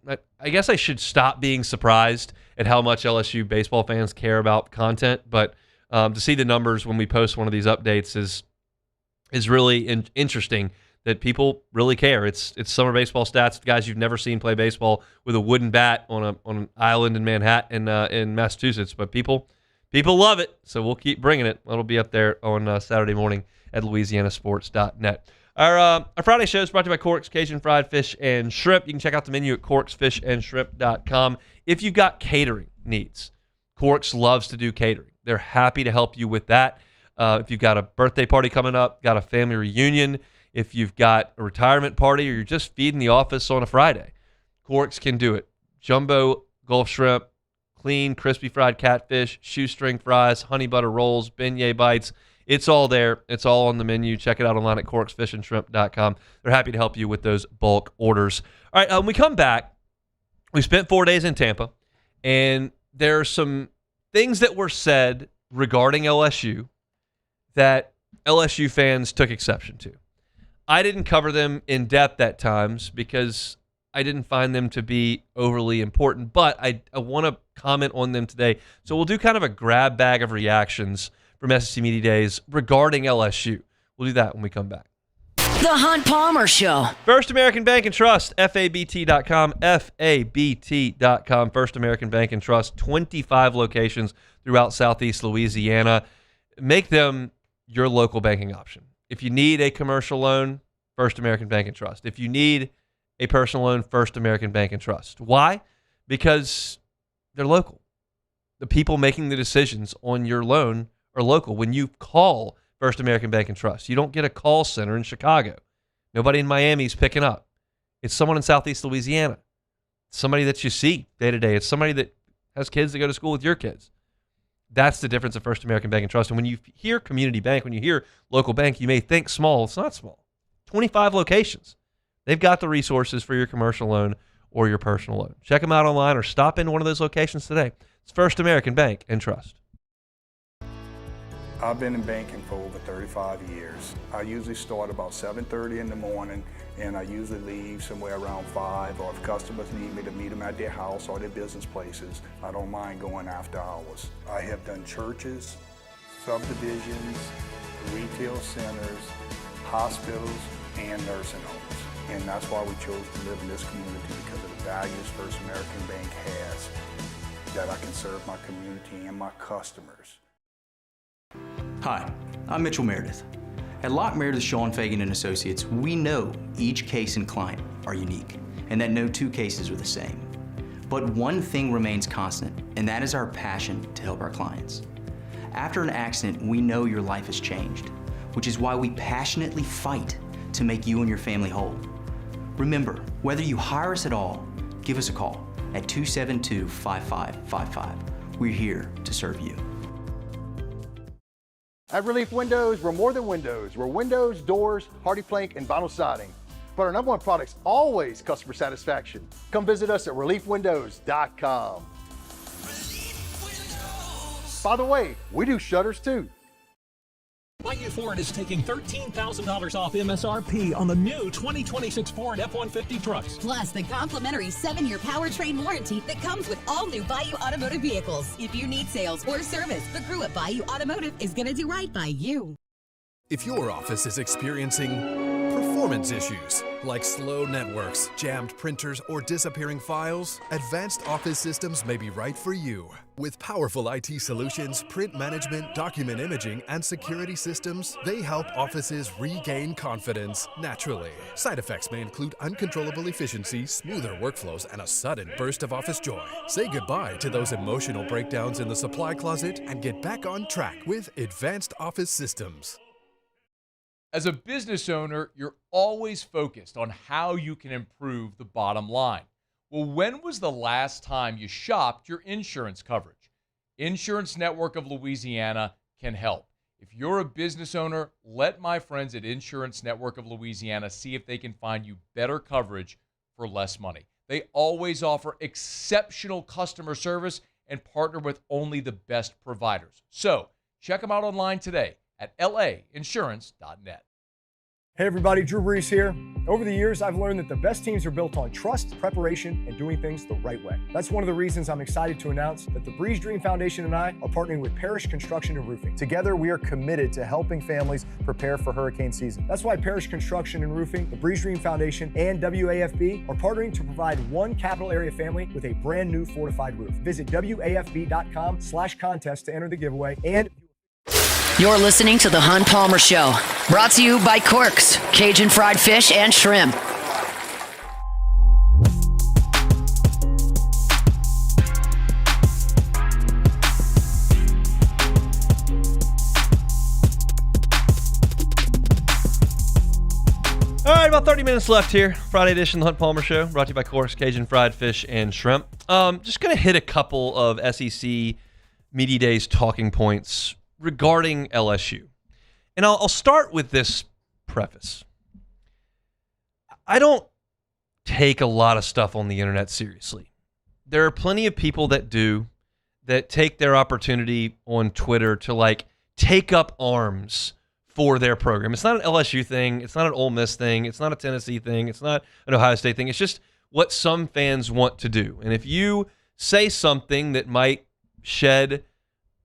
guess I should stop being surprised at how much LSU baseball fans care about content, but to see the numbers when we post one of these updates is really interesting. That people really care. It's summer baseball stats. Guys you've never seen play baseball with a wooden bat on an island in Manhattan in Massachusetts, but people love it. So we'll keep bringing it. It'll be up there on Saturday morning at LouisianaSports.net. Our Friday show is brought to you by Corks Cajun Fried Fish and Shrimp. You can check out the menu at corksfishandshrimp.com. If you've got catering needs, Corks loves to do catering. They're happy to help you with that. If you've got a birthday party coming up, got a family reunion, if you've got a retirement party, or you're just feeding the office on a Friday, Corks can do it. Jumbo Gulf shrimp, clean, crispy fried catfish, shoestring fries, honey butter rolls, beignet bites. It's all there. It's all on the menu. Check it out online at corksfishandshrimp.com. They're happy to help you with those bulk orders. All right, when we come back, we spent 4 days in Tampa, and there are some things that were said regarding LSU that LSU fans took exception to. I didn't cover them in depth at times because I didn't find them to be overly important, but I want to comment on them today. So we'll do kind of a grab bag of reactions from SEC Media Days regarding LSU. We'll do that when we come back. The Hunt Palmer Show. First American Bank and Trust, FABT.com, FABT.com. First American Bank and Trust, 25 locations throughout Southeast Louisiana. Make them your local banking option. If you need a commercial loan, First American Bank and Trust. If you need a personal loan, First American Bank and Trust. Why? Because they're local. The people making the decisions on your loan are local. When you call First American Bank and Trust, you don't get a call center in Chicago. Nobody in Miami is picking up. It's someone in Southeast Louisiana. It's somebody that you see day to day. It's somebody that has kids that go to school with your kids. That's the difference of First American Bank and Trust. And when you hear community bank, when you hear local bank, you may think small. It's not small. 25 locations. They've got the resources for your commercial loan or your personal loan. Check them out online or stop in one of those locations today. It's First American Bank and Trust. I've been in banking for over 35 years. I usually start about 7:30 in the morning, and I usually leave somewhere around 5, or if customers need me to meet them at their house or their business places, I don't mind going after hours. I have done churches, subdivisions, retail centers, hospitals, and nursing homes. And that's why we chose to live in this community, because of the values First American Bank has, that I can serve my community and my customers. Hi, I'm Mitchell Meredith. At Locke Meredith, Sean Fagan and Associates, we know each case and client are unique, and that no two cases are the same. But one thing remains constant, and that is our passion to help our clients. After an accident, we know your life has changed, which is why we passionately fight to make you and your family whole. Remember, whether you hire us at all, give us a call at 272-5555. We're here to serve you. At Relief Windows, we're more than windows. We're windows, doors, hardy plank, and vinyl siding. But our number one product's always customer satisfaction. Come visit us at reliefwindows.com. By the way, we do shutters too. Bayou Ford is taking $13,000 off MSRP on the new 2026 Ford F-150 trucks. Plus the complimentary 7-year powertrain warranty that comes with all new Bayou Automotive vehicles. If you need sales or service, the crew at Bayou Automotive is going to do right by you. If your office is experiencing performance issues like slow networks, jammed printers, or disappearing files, Advanced Office Systems may be right for you. With powerful IT solutions, print management, document imaging, and security systems, they help offices regain confidence naturally. Side effects may include uncontrollable efficiency, smoother workflows, and a sudden burst of office joy. Say goodbye to those emotional breakdowns in the supply closet and get back on track with Advanced Office Systems. As a business owner, you're always focused on how you can improve the bottom line. Well, when was the last time you shopped your insurance coverage? Insurance Network of Louisiana can help. If you're a business owner, let my friends at Insurance Network of Louisiana see if they can find you better coverage for less money. They always offer exceptional customer service and partner with only the best providers. So check them out online today at lainsurance.net. Hey everybody, Drew Brees here. Over the years, I've learned that the best teams are built on trust, preparation, and doing things the right way. That's one of the reasons I'm excited to announce that the Breeze Dream Foundation and I are partnering with Parish Construction and Roofing. Together, we are committed to helping families prepare for hurricane season. That's why Parish Construction and Roofing, the Breeze Dream Foundation, and WAFB are partnering to provide one capital area family with a brand new fortified roof. Visit WAFB.com/contest to enter the giveaway. And You're listening to The Hunt Palmer Show, brought to you by Corks, Cajun fried fish and shrimp. All right, about 30 minutes left here. Friday edition of The Hunt Palmer Show, brought to you by Corks, Cajun fried fish and shrimp. Just going to hit a couple of SEC Media Days talking points regarding LSU. And I'll start with this preface. I don't take a lot of stuff on the internet seriously. There are plenty of people that do, that take their opportunity on Twitter to take up arms for their program. It's not an LSU thing. It's not an Ole Miss thing. It's not a Tennessee thing. It's not an Ohio State thing. It's just what some fans want to do. And if you say something that might shed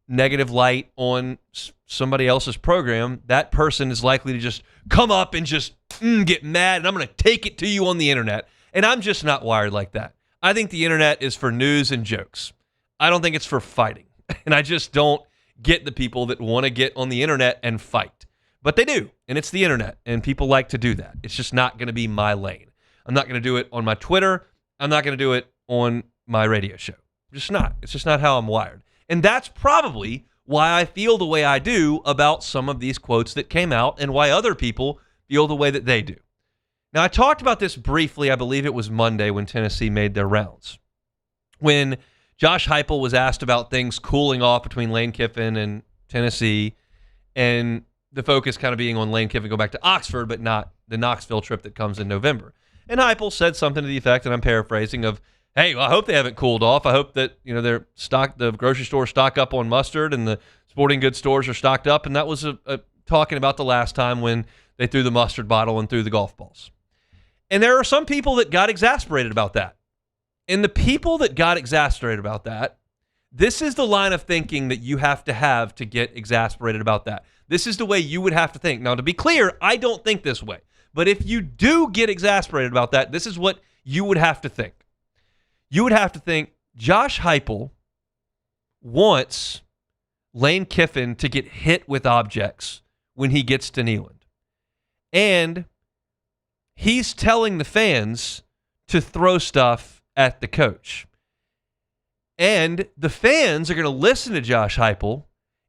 negative light on somebody else's program, that person is likely to just come up and just get mad, and I'm going to take it to you on the internet. And I'm just not wired like that. I think the internet is for news and jokes. I don't think it's for fighting. And I just don't get the people that want to get on the internet and fight. But they do, and it's the internet, and people like to do that. It's just not going to be my lane. I'm not going to do it on my Twitter. I'm not going to do it on my radio show. Just not. It's just not how I'm wired. And that's probably why I feel the way I do about some of these quotes that came out and why other people feel the way that they do. Now, I talked about this briefly, I believe it was Monday when Tennessee made their rounds. When Josh Heupel was asked about things cooling off between Lane Kiffin and Tennessee, and the focus kind of being on Lane Kiffin go back to Oxford, but not the Knoxville trip that comes in November. And Heupel said something to the effect, and I'm paraphrasing, of, hey, well, I hope they haven't cooled off. I hope that the grocery stores stock up on mustard and the sporting goods stores are stocked up. And that was talking about the last time when they threw the mustard bottle and threw the golf balls. And there are some people that got exasperated about that. And the people that got exasperated about that, this is the line of thinking that you have to get exasperated about that. This is the way you would have to think. Now, to be clear, I don't think this way. But if you do get exasperated about that, this is what you would have to think. You would have to think Josh Heupel wants Lane Kiffin to get hit with objects when he gets to Neyland. And he's telling the fans to throw stuff at the coach. And the fans are going to listen to Josh Heupel,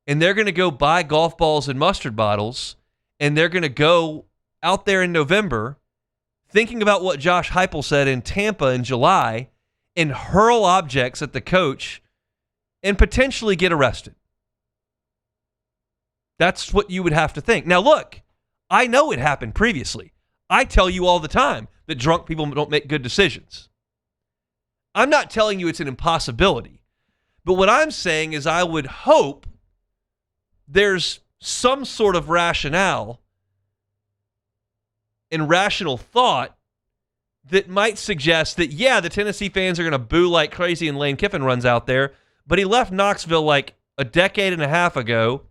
and they're going to go buy golf balls and mustard bottles, and they're going to go out there in November thinking about what Josh Heupel said in Tampa in July and hurl objects at the coach and potentially get arrested. That's what you would have to think. Now, look, I know it happened previously. I tell you all the time that drunk people don't make good decisions. I'm not telling you it's an impossibility. But what I'm saying is I would hope there's some sort of rationale and rational thought that might suggest that, yeah, the Tennessee fans are going to boo like crazy and Lane Kiffin runs out there, but he left Knoxville like a decade and a half ago,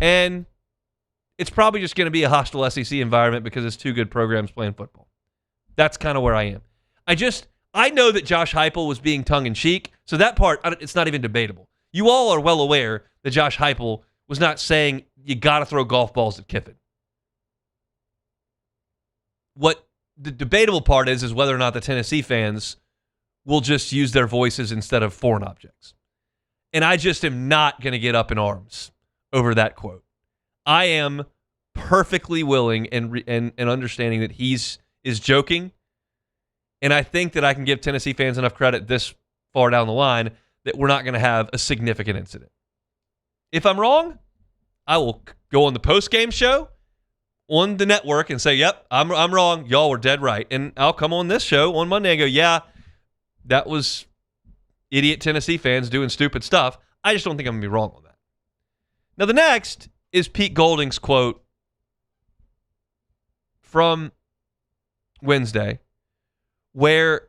and it's probably just going to be a hostile SEC environment because it's two good programs playing football. That's kind of where I am. I know that Josh Heupel was being tongue-in-cheek, so that part, it's not even debatable. You all are well aware that Josh Heupel was not saying you got to throw golf balls at Kiffin. What the debatable part is whether or not the Tennessee fans will just use their voices instead of foreign objects. And I just am not going to get up in arms over that quote. I am perfectly willing and understanding that is joking. And I think that I can give Tennessee fans enough credit this far down the line that we're not going to have a significant incident. If I'm wrong, I will go on the post-game show on the network and say, yep, I'm wrong. Y'all were dead right. And I'll come on this show on Monday and go, yeah, that was idiot Tennessee fans doing stupid stuff. I just don't think I'm going to be wrong on that. Now, the next is Pete Golding's quote from Wednesday, where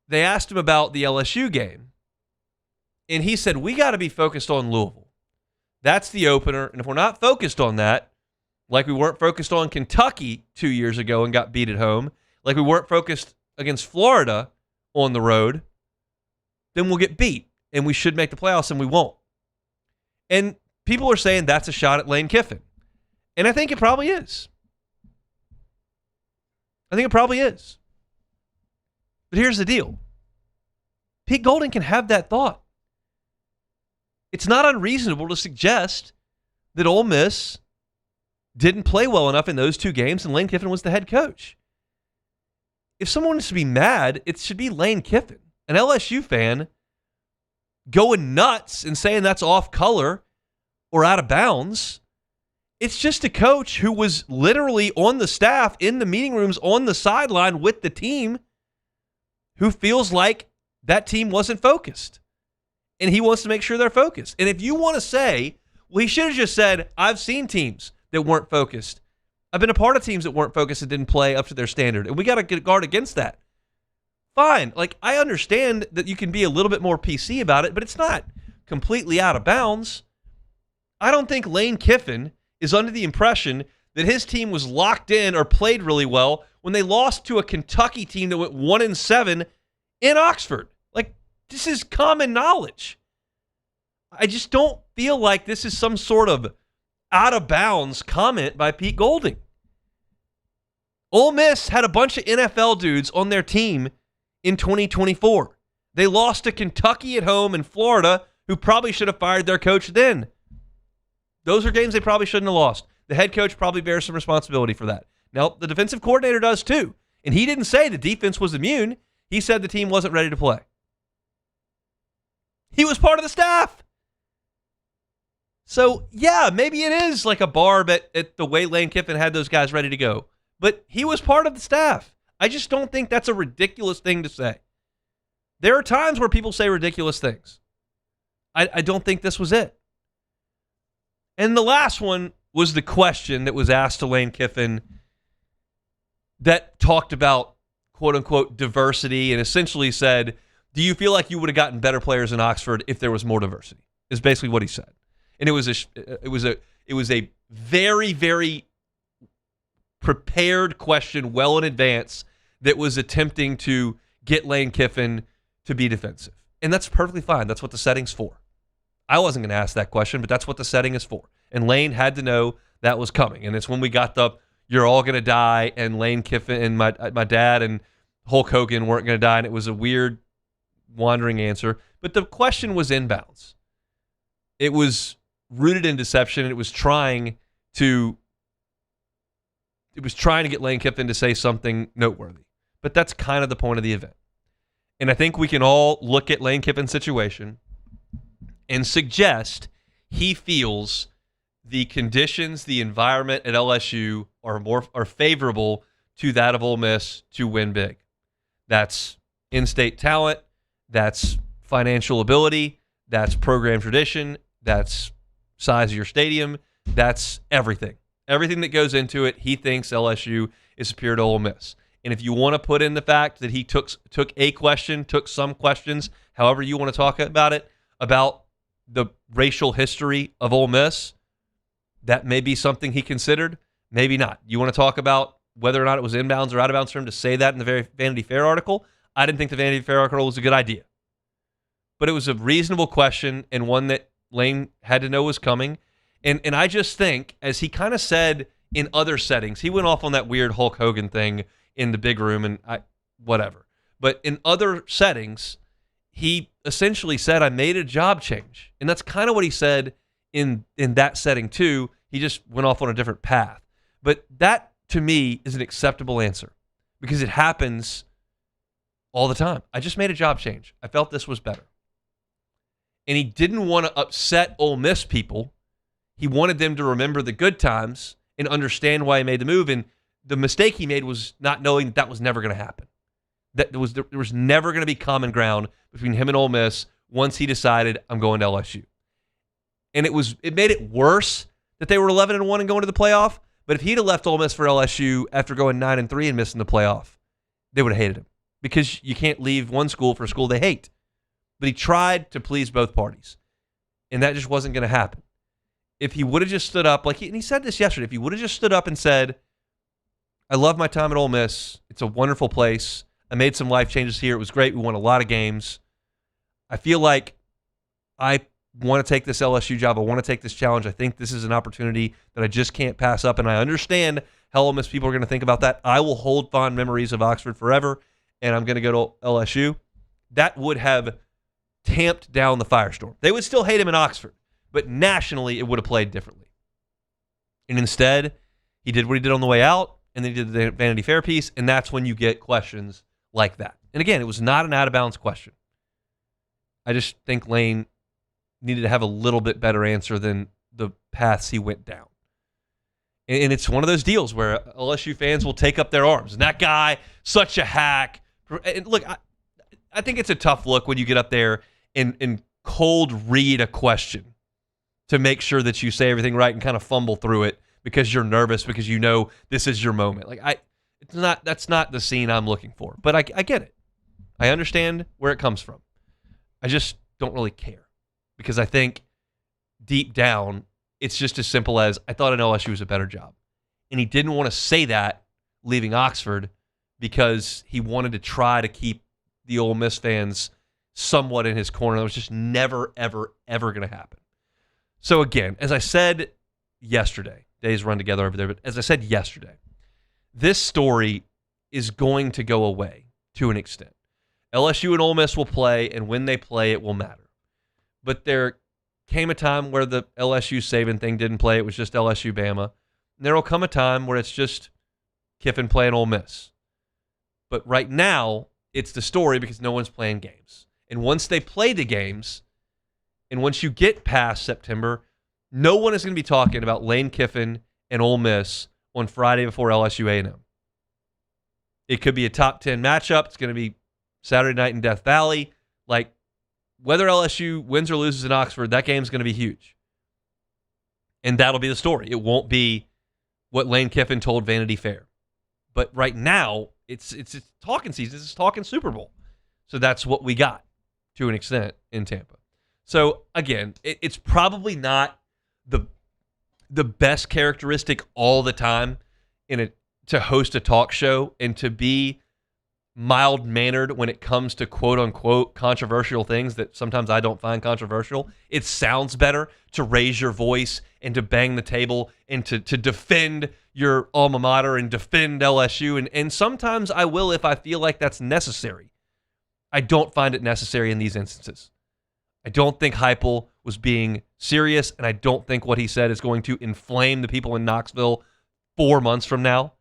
they asked him about the LSU game. And he said, we got to be focused on Louisville. That's the opener. And if we're not focused on that, like we weren't focused on Kentucky 2 years ago and got beat at home, like we weren't focused against Florida on the road, then we'll get beat. And we should make the playoffs, and we won't. And people are saying that's a shot at Lane Kiffin. And I think it probably is. I think it probably is. But here's the deal. Pete Golding can have that thought. It's not unreasonable to suggest that Ole Miss didn't play well enough in those two games and Lane Kiffin was the head coach. If someone is to be mad, it should be Lane Kiffin. An LSU fan going nuts and saying that's off color or out of bounds. It's just a coach who was literally on the staff, in the meeting rooms, on the sideline with the team, who feels like that team wasn't focused. And he wants to make sure they're focused. And if you want to say, well, he should have just said, I've seen teams that weren't focused. I've been a part of teams that weren't focused and didn't play up to their standard. And we got to guard against that. Fine. Like, I understand that you can be a little bit more PC about it, but it's not completely out of bounds. I don't think Lane Kiffin is under the impression that his team was locked in or played really well when they lost to a Kentucky team that went 1-7 in Oxford. Like, this is common knowledge. I just don't feel like this is some sort of out of bounds comment by Pete Golding. Ole Miss had a bunch of NFL dudes on their team in 2024. They lost to Kentucky at home and Florida, who probably should have fired their coach then. Those are games they probably shouldn't have lost. The head coach probably bears some responsibility for that. Now, the defensive coordinator does too. And he didn't say the defense was immune. He said the team wasn't ready to play. He was part of the staff. So, yeah, maybe it is like a barb at the way Lane Kiffin had those guys ready to go. But he was part of the staff. I just don't think that's a ridiculous thing to say. There are times where people say ridiculous things. I don't think this was it. And the last one was the question that was asked to Lane Kiffin that talked about, quote-unquote, diversity and essentially said, do you feel like you would have gotten better players in Oxford if there was more diversity? Is basically what he said. And it was a very, very prepared question well in advance that was attempting to get Lane Kiffin to be defensive. And that's perfectly fine. That's what the setting's for. I wasn't going to ask that question, but that's what the setting is for. And Lane had to know that was coming. And it's when we got the you're all going to die, and Lane Kiffin and my dad and Hulk Hogan weren't going to die, and it was a weird wandering answer. But the question was inbounds. It was rooted in deception, and it was trying to get Lane Kiffin to say something noteworthy. But that's kind of the point of the event. And I think we can all look at Lane Kiffin's situation and suggest he feels the conditions, the environment at LSU are favorable to that of Ole Miss to win big. That's in-state talent, that's financial ability, that's program tradition, that's size of your stadium. That's everything. Everything that goes into it, he thinks LSU is superior to Ole Miss. And if you want to put in the fact that he took some questions, however you want to talk about it, about the racial history of Ole Miss, that may be something he considered, maybe not. You want to talk about whether or not it was inbounds or out of bounds for him to say that in the very Vanity Fair article? I didn't think the Vanity Fair article was a good idea. But it was a reasonable question and one that Lane had to know was coming. And I just think, as he kind of said in other settings, he went off on that weird Hulk Hogan thing in the big room and whatever. But in other settings, he essentially said, I made a job change. And that's kind of what he said in that setting too. He just went off on a different path. But that, to me, is an acceptable answer because it happens all the time. I just made a job change. I felt this was better. And he didn't want to upset Ole Miss people. He wanted them to remember the good times and understand why he made the move. And the mistake he made was not knowing that was never going to happen. That there was never going to be common ground between him and Ole Miss once he decided, I'm going to LSU. And it made it worse that they were 11-1 and going to the playoff. But if he'd have left Ole Miss for LSU after going 9-3 and missing the playoff, they would have hated him because you can't leave one school for a school they hate. But he tried to please both parties, and that just wasn't going to happen. If he would have just stood up, and he said this yesterday, if he would have just stood up and said, I love my time at Ole Miss. It's a wonderful place. I made some life changes here. It was great. We won a lot of games. I feel like I want to take this LSU job. I want to take this challenge. I think this is an opportunity that I just can't pass up, and I understand how Ole Miss people are going to think about that. I will hold fond memories of Oxford forever, and I'm going to go to LSU. That would have tamped down the firestorm. They would still hate him in Oxford, but nationally it would have played differently. And instead, he did what he did on the way out, and then he did the Vanity Fair piece, and that's when you get questions like that. And again, it was not an out-of-bounds question. I just think Lane needed to have a little bit better answer than the paths he went down. And it's one of those deals where LSU fans will take up their arms. And that guy, such a hack. And look, I think it's a tough look when you get up there and cold read a question to make sure that you say everything right and kind of fumble through it because you're nervous because you know this is your moment. That's not the scene I'm looking for. But I get it. I understand where it comes from. I just don't really care because I think deep down it's just as simple as I thought an LSU was a better job. And he didn't want to say that leaving Oxford because he wanted to try to keep the Ole Miss fans somewhat in his corner. That was just never, ever, ever going to happen. So again, as I said yesterday, days run together over there, but as I said yesterday, this story is going to go away to an extent. LSU and Ole Miss will play, and when they play, it will matter. But there came a time where the LSU Saban thing didn't play. It was just LSU Bama. And there will come a time where it's just Kiffin playing Ole Miss. But right now, it's the story because no one's playing games. And once they play the games, and once you get past September, no one is going to be talking about Lane Kiffin and Ole Miss on Friday before LSU A&M. It could be a top 10 matchup. It's going to be Saturday night in Death Valley. Like, whether LSU wins or loses in Oxford, that game's going to be huge. And that'll be the story. It won't be what Lane Kiffin told Vanity Fair. But right now, it's talking season. It's talking Super Bowl. So that's what we got to an extent in Tampa. So again, it's probably not the best characteristic all the time to host a talk show and to be mild-mannered when it comes to quote-unquote controversial things that sometimes I don't find controversial. It sounds better to raise your voice and to bang the table and to defend your alma mater and defend LSU. And sometimes I will if I feel like that's necessary. I don't find it necessary in these instances. I don't think Heupel was being serious, and I don't think what he said is going to inflame the people in Knoxville 4 months from now.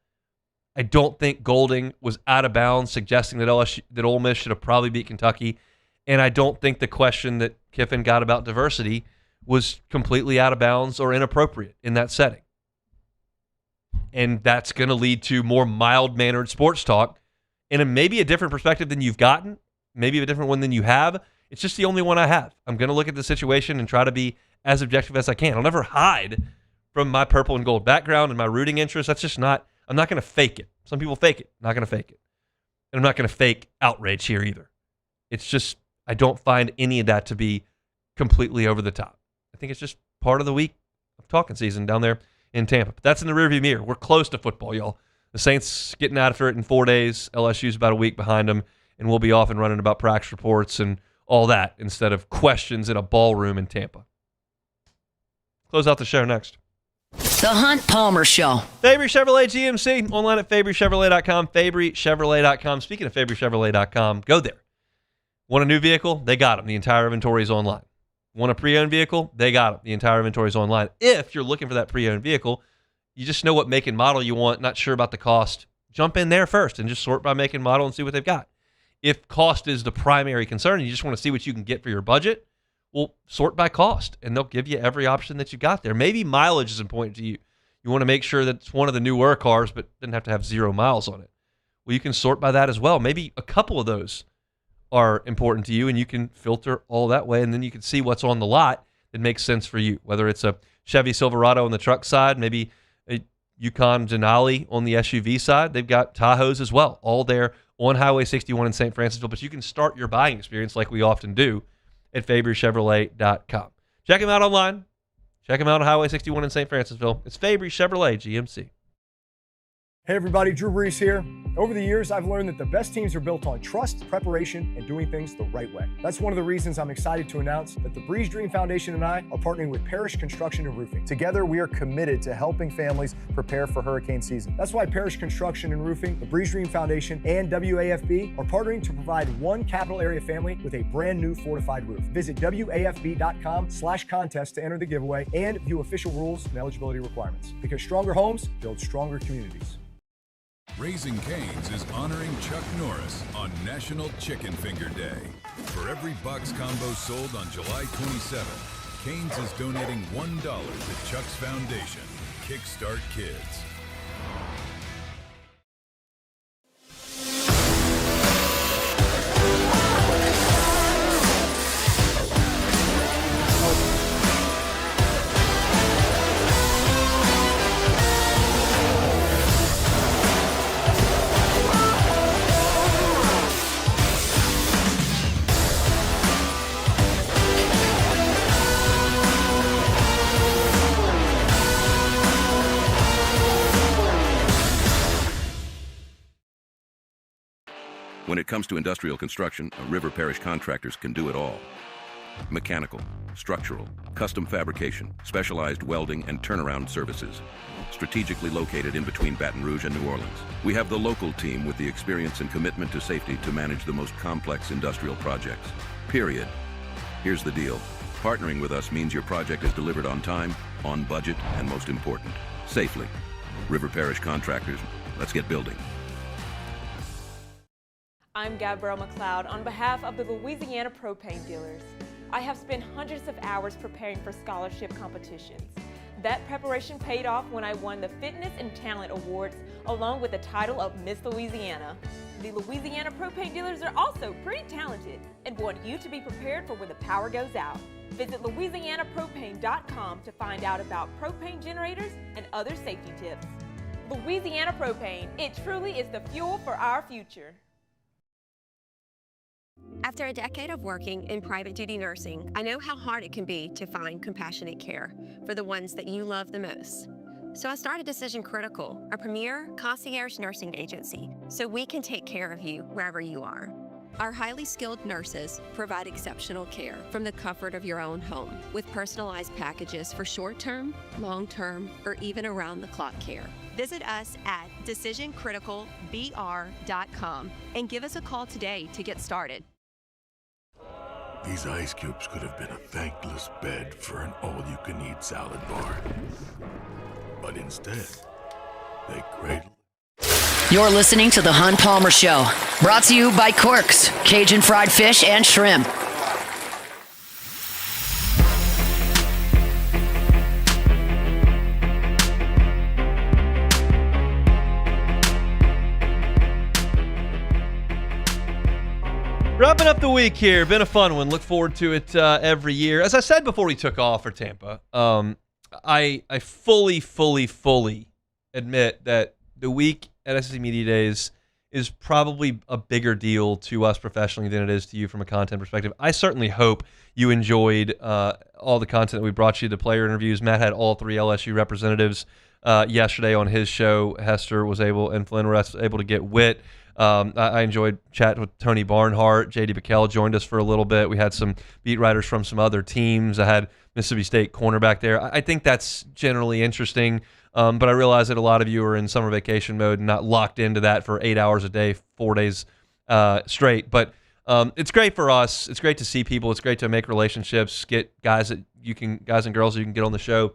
I don't think Golding was out of bounds suggesting that Ole Miss should have probably beat Kentucky, and I don't think the question that Kiffin got about diversity was completely out of bounds or inappropriate in that setting. And that's going to lead to more mild-mannered sports talk and maybe a different perspective than you've gotten, maybe a different one than you have, It's just the only one I have. I'm going to look at the situation and try to be as objective as I can. I'll never hide from my purple and gold background and my rooting interest. That's just not, I'm not going to fake it. Some people fake it. I'm not going to fake it. And I'm not going to fake outrage here either. It's just, I don't find any of that to be completely over the top. I think it's just part of the week of talking season down there in Tampa. But that's in the rearview mirror. We're close to football, y'all. The Saints getting after it in 4 days. LSU's about a week behind them, and we'll be off and running about practice reports and all that instead of questions in a ballroom in Tampa. Close out the show next. The Hunt Palmer Show. Fabry Chevrolet GMC. Online at FabryChevrolet.com. FabryChevrolet.com. Speaking of FabryChevrolet.com, go there. Want a new vehicle? They got them. The entire inventory is online. Want a pre-owned vehicle? They got them. The entire inventory is online. If you're looking for that pre-owned vehicle, you just know what make and model you want, not sure about the cost, jump in there first and just sort by make and model and see what they've got. If cost is the primary concern and you just want to see what you can get for your budget, well, sort by cost, and they'll give you every option that you got there. Maybe mileage is important to you. You want to make sure that it's one of the newer cars, but doesn't have to have 0 miles on it. Well, you can sort by that as well. Maybe a couple of those are important to you, and you can filter all that way, and then you can see what's on the lot that makes sense for you, whether it's a Chevy Silverado on the truck side, maybe a Yukon Denali on the SUV side. They've got Tahoes as well, all there on Highway 61 in St. Francisville, but you can start your buying experience like we often do at FabryChevrolet.com. Check them out online. Check them out on Highway 61 in St. Francisville. It's Fabry Chevrolet GMC. Hey everybody, Drew Brees here. Over the years, I've learned that the best teams are built on trust, preparation, and doing things the right way. That's one of the reasons I'm excited to announce that the Breeze Dream Foundation and I are partnering with Parish Construction and Roofing. Together, we are committed to helping families prepare for hurricane season. That's why Parish Construction and Roofing, the Breeze Dream Foundation, and WAFB are partnering to provide one capital area family with a brand new fortified roof. Visit WAFB.com/contest to enter the giveaway and view official rules and eligibility requirements. Because stronger homes build stronger communities. Raising Cane's is honoring Chuck Norris on National Chicken Finger Day. For every box combo sold on July 27th, Cane's is donating $1 to Chuck's Foundation, Kickstart Kids. When it comes to industrial construction, River Parish contractors can do it all. Mechanical, structural, custom fabrication, specialized welding, and turnaround services. Strategically located in between Baton Rouge and New Orleans, we have the local team with the experience and commitment to safety to manage the most complex industrial projects. Period. Here's the deal. Partnering with us means your project is delivered on time, on budget, and most important, safely. River Parish Contractors, let's get building. I'm Gabrielle McLeod on behalf of the Louisiana Propane Dealers. I have spent hundreds of hours preparing for scholarship competitions. That preparation paid off when I won the Fitness and Talent Awards along with the title of Miss Louisiana. The Louisiana Propane Dealers are also pretty talented and want you to be prepared for when the power goes out. Visit LouisianaPropane.com to find out about propane generators and other safety tips. Louisiana Propane, it truly is the fuel for our future. After a decade of working in private duty nursing, I know how hard it can be to find compassionate care for the ones that you love the most. So I started Decision Critical, a premier concierge nursing agency, so we can take care of you wherever you are. Our highly skilled nurses provide exceptional care from the comfort of your own home with personalized packages for short-term, long-term, or even around-the-clock care. Visit us at decisioncriticalbr.com and give us a call today to get started. These ice cubes could have been a thankless bed for an all-you-can-eat salad bar. But instead, they cradle. You're listening to The Hunt Palmer Show, brought to you by Corks, Cajun fried fish and shrimp. Wrapping up the week here. Been a fun one. Look forward to it every year. As I said before we took off for Tampa, I fully admit that the week at SEC Media Days is probably a bigger deal to us professionally than it is to you from a content perspective. I certainly hope you enjoyed all the content that we brought you, the player interviews. Matt had all 3 LSU representatives yesterday on his show. Hester was able, and Flynn was able to get Witt. I enjoyed chatting with Tony Barnhart. J.D. Bickel joined us for a little bit. We had some beat writers from some other teams. I had Mississippi State cornerback there. I think that's generally interesting, but I realize that a lot of you are in summer vacation mode and not locked into that for 8 hours a day, 4 days straight. But it's great for us. It's great to see people. It's great to make relationships, get guys and girls that you can get on the show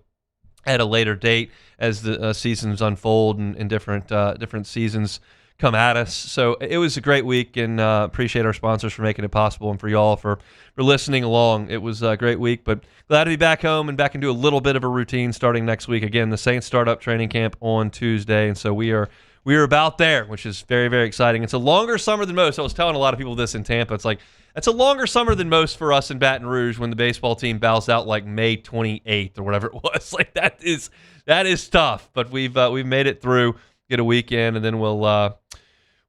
at a later date as the seasons unfold and different seasons come at us. So it was a great week, and appreciate our sponsors for making it possible, and for y'all for listening along. It was a great week, but glad to be back home and back into a little bit of a routine starting next week. Again, the Saints start up training camp on Tuesday, and so we are about there, which is very, very exciting. It's a longer summer than most. I was telling a lot of people this in Tampa. It's like, it's a longer summer than most for us in Baton Rouge when the baseball team bows out like May 28th or whatever it was. Like that is tough, but we've made it through. Get a weekend, and then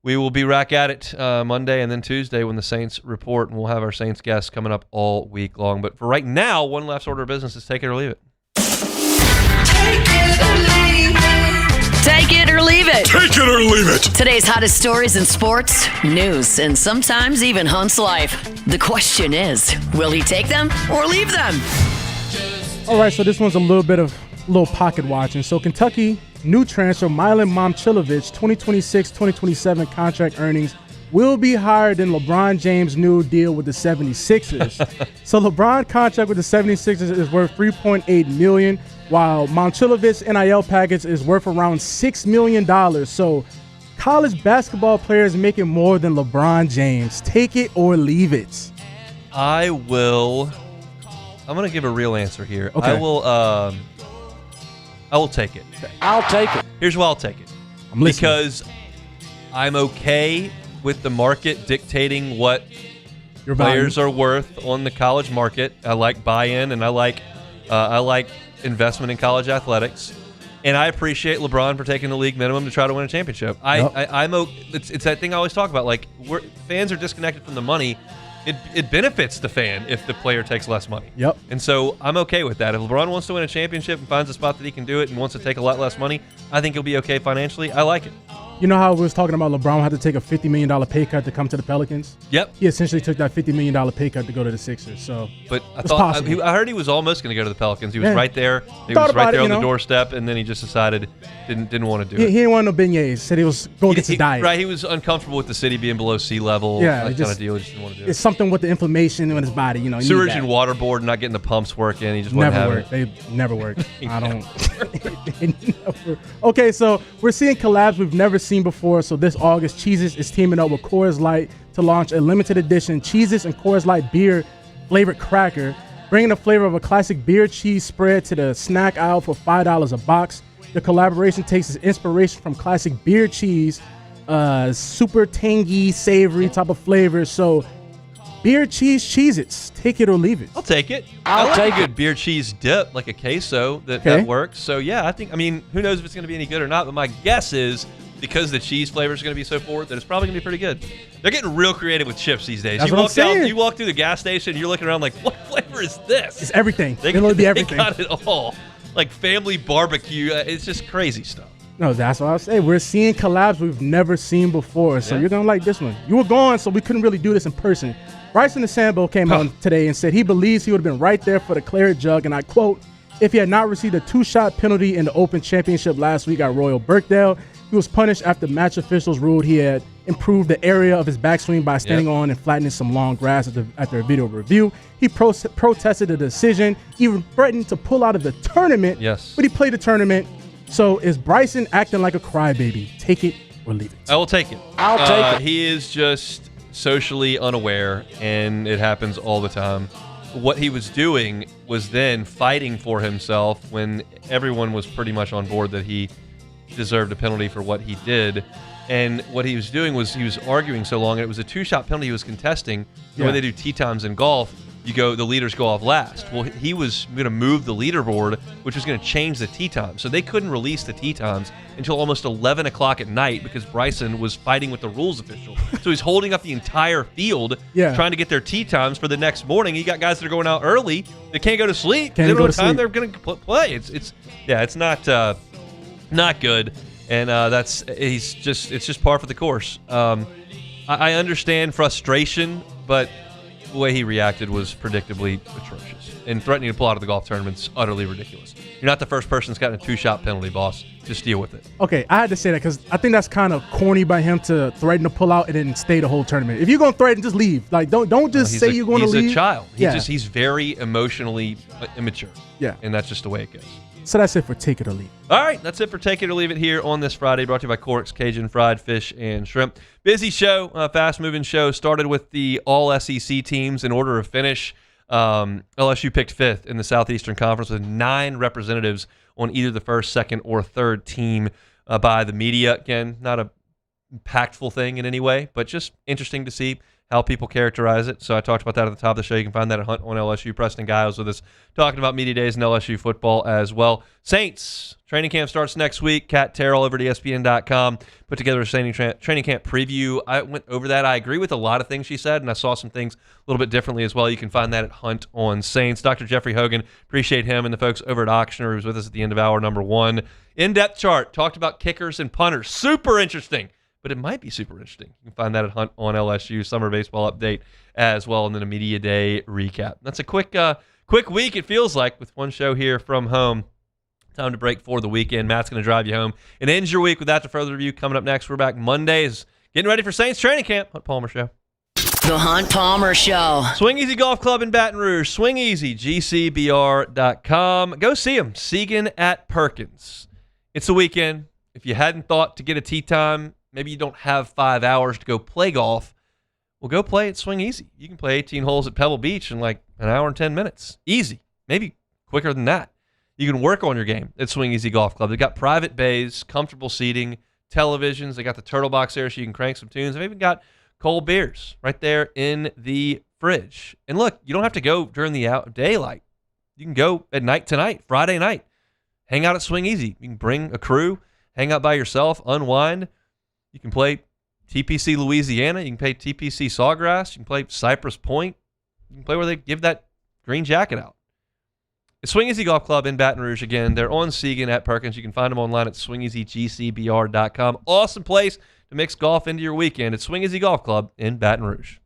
we will be back at it Monday and then Tuesday when the Saints report, and we'll have our Saints guests coming up all week long. But for right now, one last order of business is take it or leave it. Take it or leave it. Take it or leave it. Today's hottest stories in sports, news, and sometimes even Hunt's life. The question is, will he take them or leave them? All right, so this one's a little pocket watching. So Kentucky new transfer Milan Momcilovic 2026-2027 contract earnings will be higher than LeBron James' new deal with the 76ers. So LeBron contract with the 76ers is worth $3.8 million, while Momcilovic's NIL package is worth around $6 million. So college basketball players making more than LeBron James. Take it or leave it. I'm going to give a real answer here. Okay. I will take it. I'll take it. Here's why I'll take it. I'm listening. Because I'm okay with the market dictating what Your players value. are worth on the college market. I like buy-in, and I like investment in college athletics. And I appreciate LeBron for taking the league minimum to try to win a championship. It's that thing I always talk about. Like, fans are disconnected from the money. It benefits the fan if the player takes less money. Yep. And so I'm okay with that. If LeBron wants to win a championship and finds a spot that he can do it and wants to take a lot less money, I think he'll be okay financially. I like it. You know how we was talking about LeBron had to take a $50 million pay cut to come to the Pelicans? Yep. He essentially took that $50 million pay cut to go to the Sixers. So, but possible. I heard he was almost going to go to the Pelicans. He was Yeah. right there. He Thought was right about there it, on the you know. doorstep, and then he just decided didn't want to do He it. didn't want no beignets. Said he was going to get his diet. Right. He was uncomfortable with the city being below sea level. Yeah, that it kind of deal. He just didn't want to do it. It's something with the inflammation in his body. You know, you need Sewage that. and water board not getting the pumps working. He just wasn't Never having work. it. They never work. I don't. They never. Okay, so we're seeing collabs we've never seen before. So this August, Cheez-Its is teaming up with Coors Light to launch a limited edition Cheez-Its and Coors Light beer flavored cracker, bringing the flavor of a classic beer cheese spread to the snack aisle for $5 a box. The collaboration takes its inspiration from classic beer cheese, super tangy, savory type of flavors. So beer cheese Cheez-Its, take it or leave it. I'll take it. I like a good beer cheese dip, like a queso, that works. So, yeah, who knows if it's going to be any good or not, but my guess is because the cheese flavor is going to be so forward that it's probably going to be pretty good. They're getting real creative with chips these days. That's what I'm saying. You walk through the gas station, you're looking around like, what flavor is this? It's everything. They It'll be everything. got it all. Like family barbecue. It's just crazy stuff. No, that's what I was saying. We're seeing collabs we've never seen before, so you're going to like this one. You were gone, so we couldn't really do this in person. Bryson DeChambeau came out today and said he believes he would have been right there for the claret jug, and I quote, if he had not received a 2-shot penalty in the Open Championship last week at Royal Birkdale, he was punished after match officials ruled he had improved the area of his backswing by standing on and flattening some long grass after a video review. He protested the decision, even threatened to pull out of the tournament. Yes. But he played the tournament. So is Bryson acting like a crybaby? Take it or leave it. I will take it. I'll take it. He is just socially unaware, and it happens all the time. What he was doing was then fighting for himself when everyone was pretty much on board that he deserved a penalty for what he did. And what he was doing was he was arguing so long, and it was a 2-shot penalty he was contesting. The way they do tee times in golf, the leaders go off last. Well, he was going to move the leaderboard, which was going to change the tee time. So they couldn't release the tee times until almost 11 o'clock at night because Bryson was fighting with the rules official. So he's holding up the entire field trying to get their tee times for the next morning. You got guys that are going out early that can't go to sleep. They don't know what time they're going to play. It's not good. And it's just par for the course. I understand frustration, but the way he reacted was predictably atrocious. And threatening to pull out of the golf tournament's utterly ridiculous. You're not the first person that's gotten a 2-shot penalty, boss. Just deal with it. Okay, I had to say that because I think that's kind of corny by him to threaten to pull out and then stay the whole tournament. If you're going to threaten, just leave. Like, don't just say you're going to leave. He's a child. He's very emotionally immature. Yeah. And that's just the way it goes. So that's it for Take It or Leave It. All right, that's it for Take It or Leave It here on this Friday, brought to you by Corks, Cajun Fried Fish and Shrimp. Busy show, fast-moving show. Started with the all-SEC teams in order of finish. LSU picked 5th in the Southeastern Conference with 9 representatives on either the first, second, or third team by the media. Again, not a impactful thing in any way, but just interesting to see how people characterize it. So I talked about that at the top of the show. You can find that at Hunt on LSU. Preston Giles with us talking about media days and LSU football as well. Saints, training camp starts next week. Kat Terrell over at ESPN.com put together a training camp preview. I went over that. I agree with a lot of things she said, and I saw some things a little bit differently as well. You can find that at Hunt on Saints. Dr. Jeffrey Hogan, appreciate him and the folks over at Auctioner, who was with us at the end of hour number 1. In-depth chart, talked about kickers and punters. Super interesting. But it might be super interesting. You can find that at Hunt on LSU, summer baseball update as well, and then a media day recap. That's a quick week, it feels like, with one show here from home. Time to break for the weekend. Matt's going to drive you home and end your week with that to further review. Coming up next, we're back Mondays, getting ready for Saints training camp. Hunt Palmer Show. The Hunt Palmer Show. Swing Easy Golf Club in Baton Rouge. Swing Easy, GCBR.com. Go see them. Segan at Perkins. It's the weekend. If you hadn't thought to get a tee time, maybe you don't have 5 hours to go play golf, well, go play at Swing Easy. You can play 18 holes at Pebble Beach in like an hour and 10 minutes. Easy. Maybe quicker than that. You can work on your game at Swing Easy Golf Club. They've got private bays, comfortable seating, televisions. They got the turtle box there so you can crank some tunes. They've even got cold beers right there in the fridge. And look, you don't have to go during the daylight. You can go at night tonight, Friday night. Hang out at Swing Easy. You can bring a crew, hang out by yourself, unwind. You can play TPC Louisiana. You can play TPC Sawgrass. You can play Cypress Point. You can play where they give that green jacket out. It's Swing Easy Golf Club in Baton Rouge again. They're on Segan at Perkins. You can find them online at swingeasygcbr.com. Awesome place to mix golf into your weekend. It's Swing Easy Golf Club in Baton Rouge.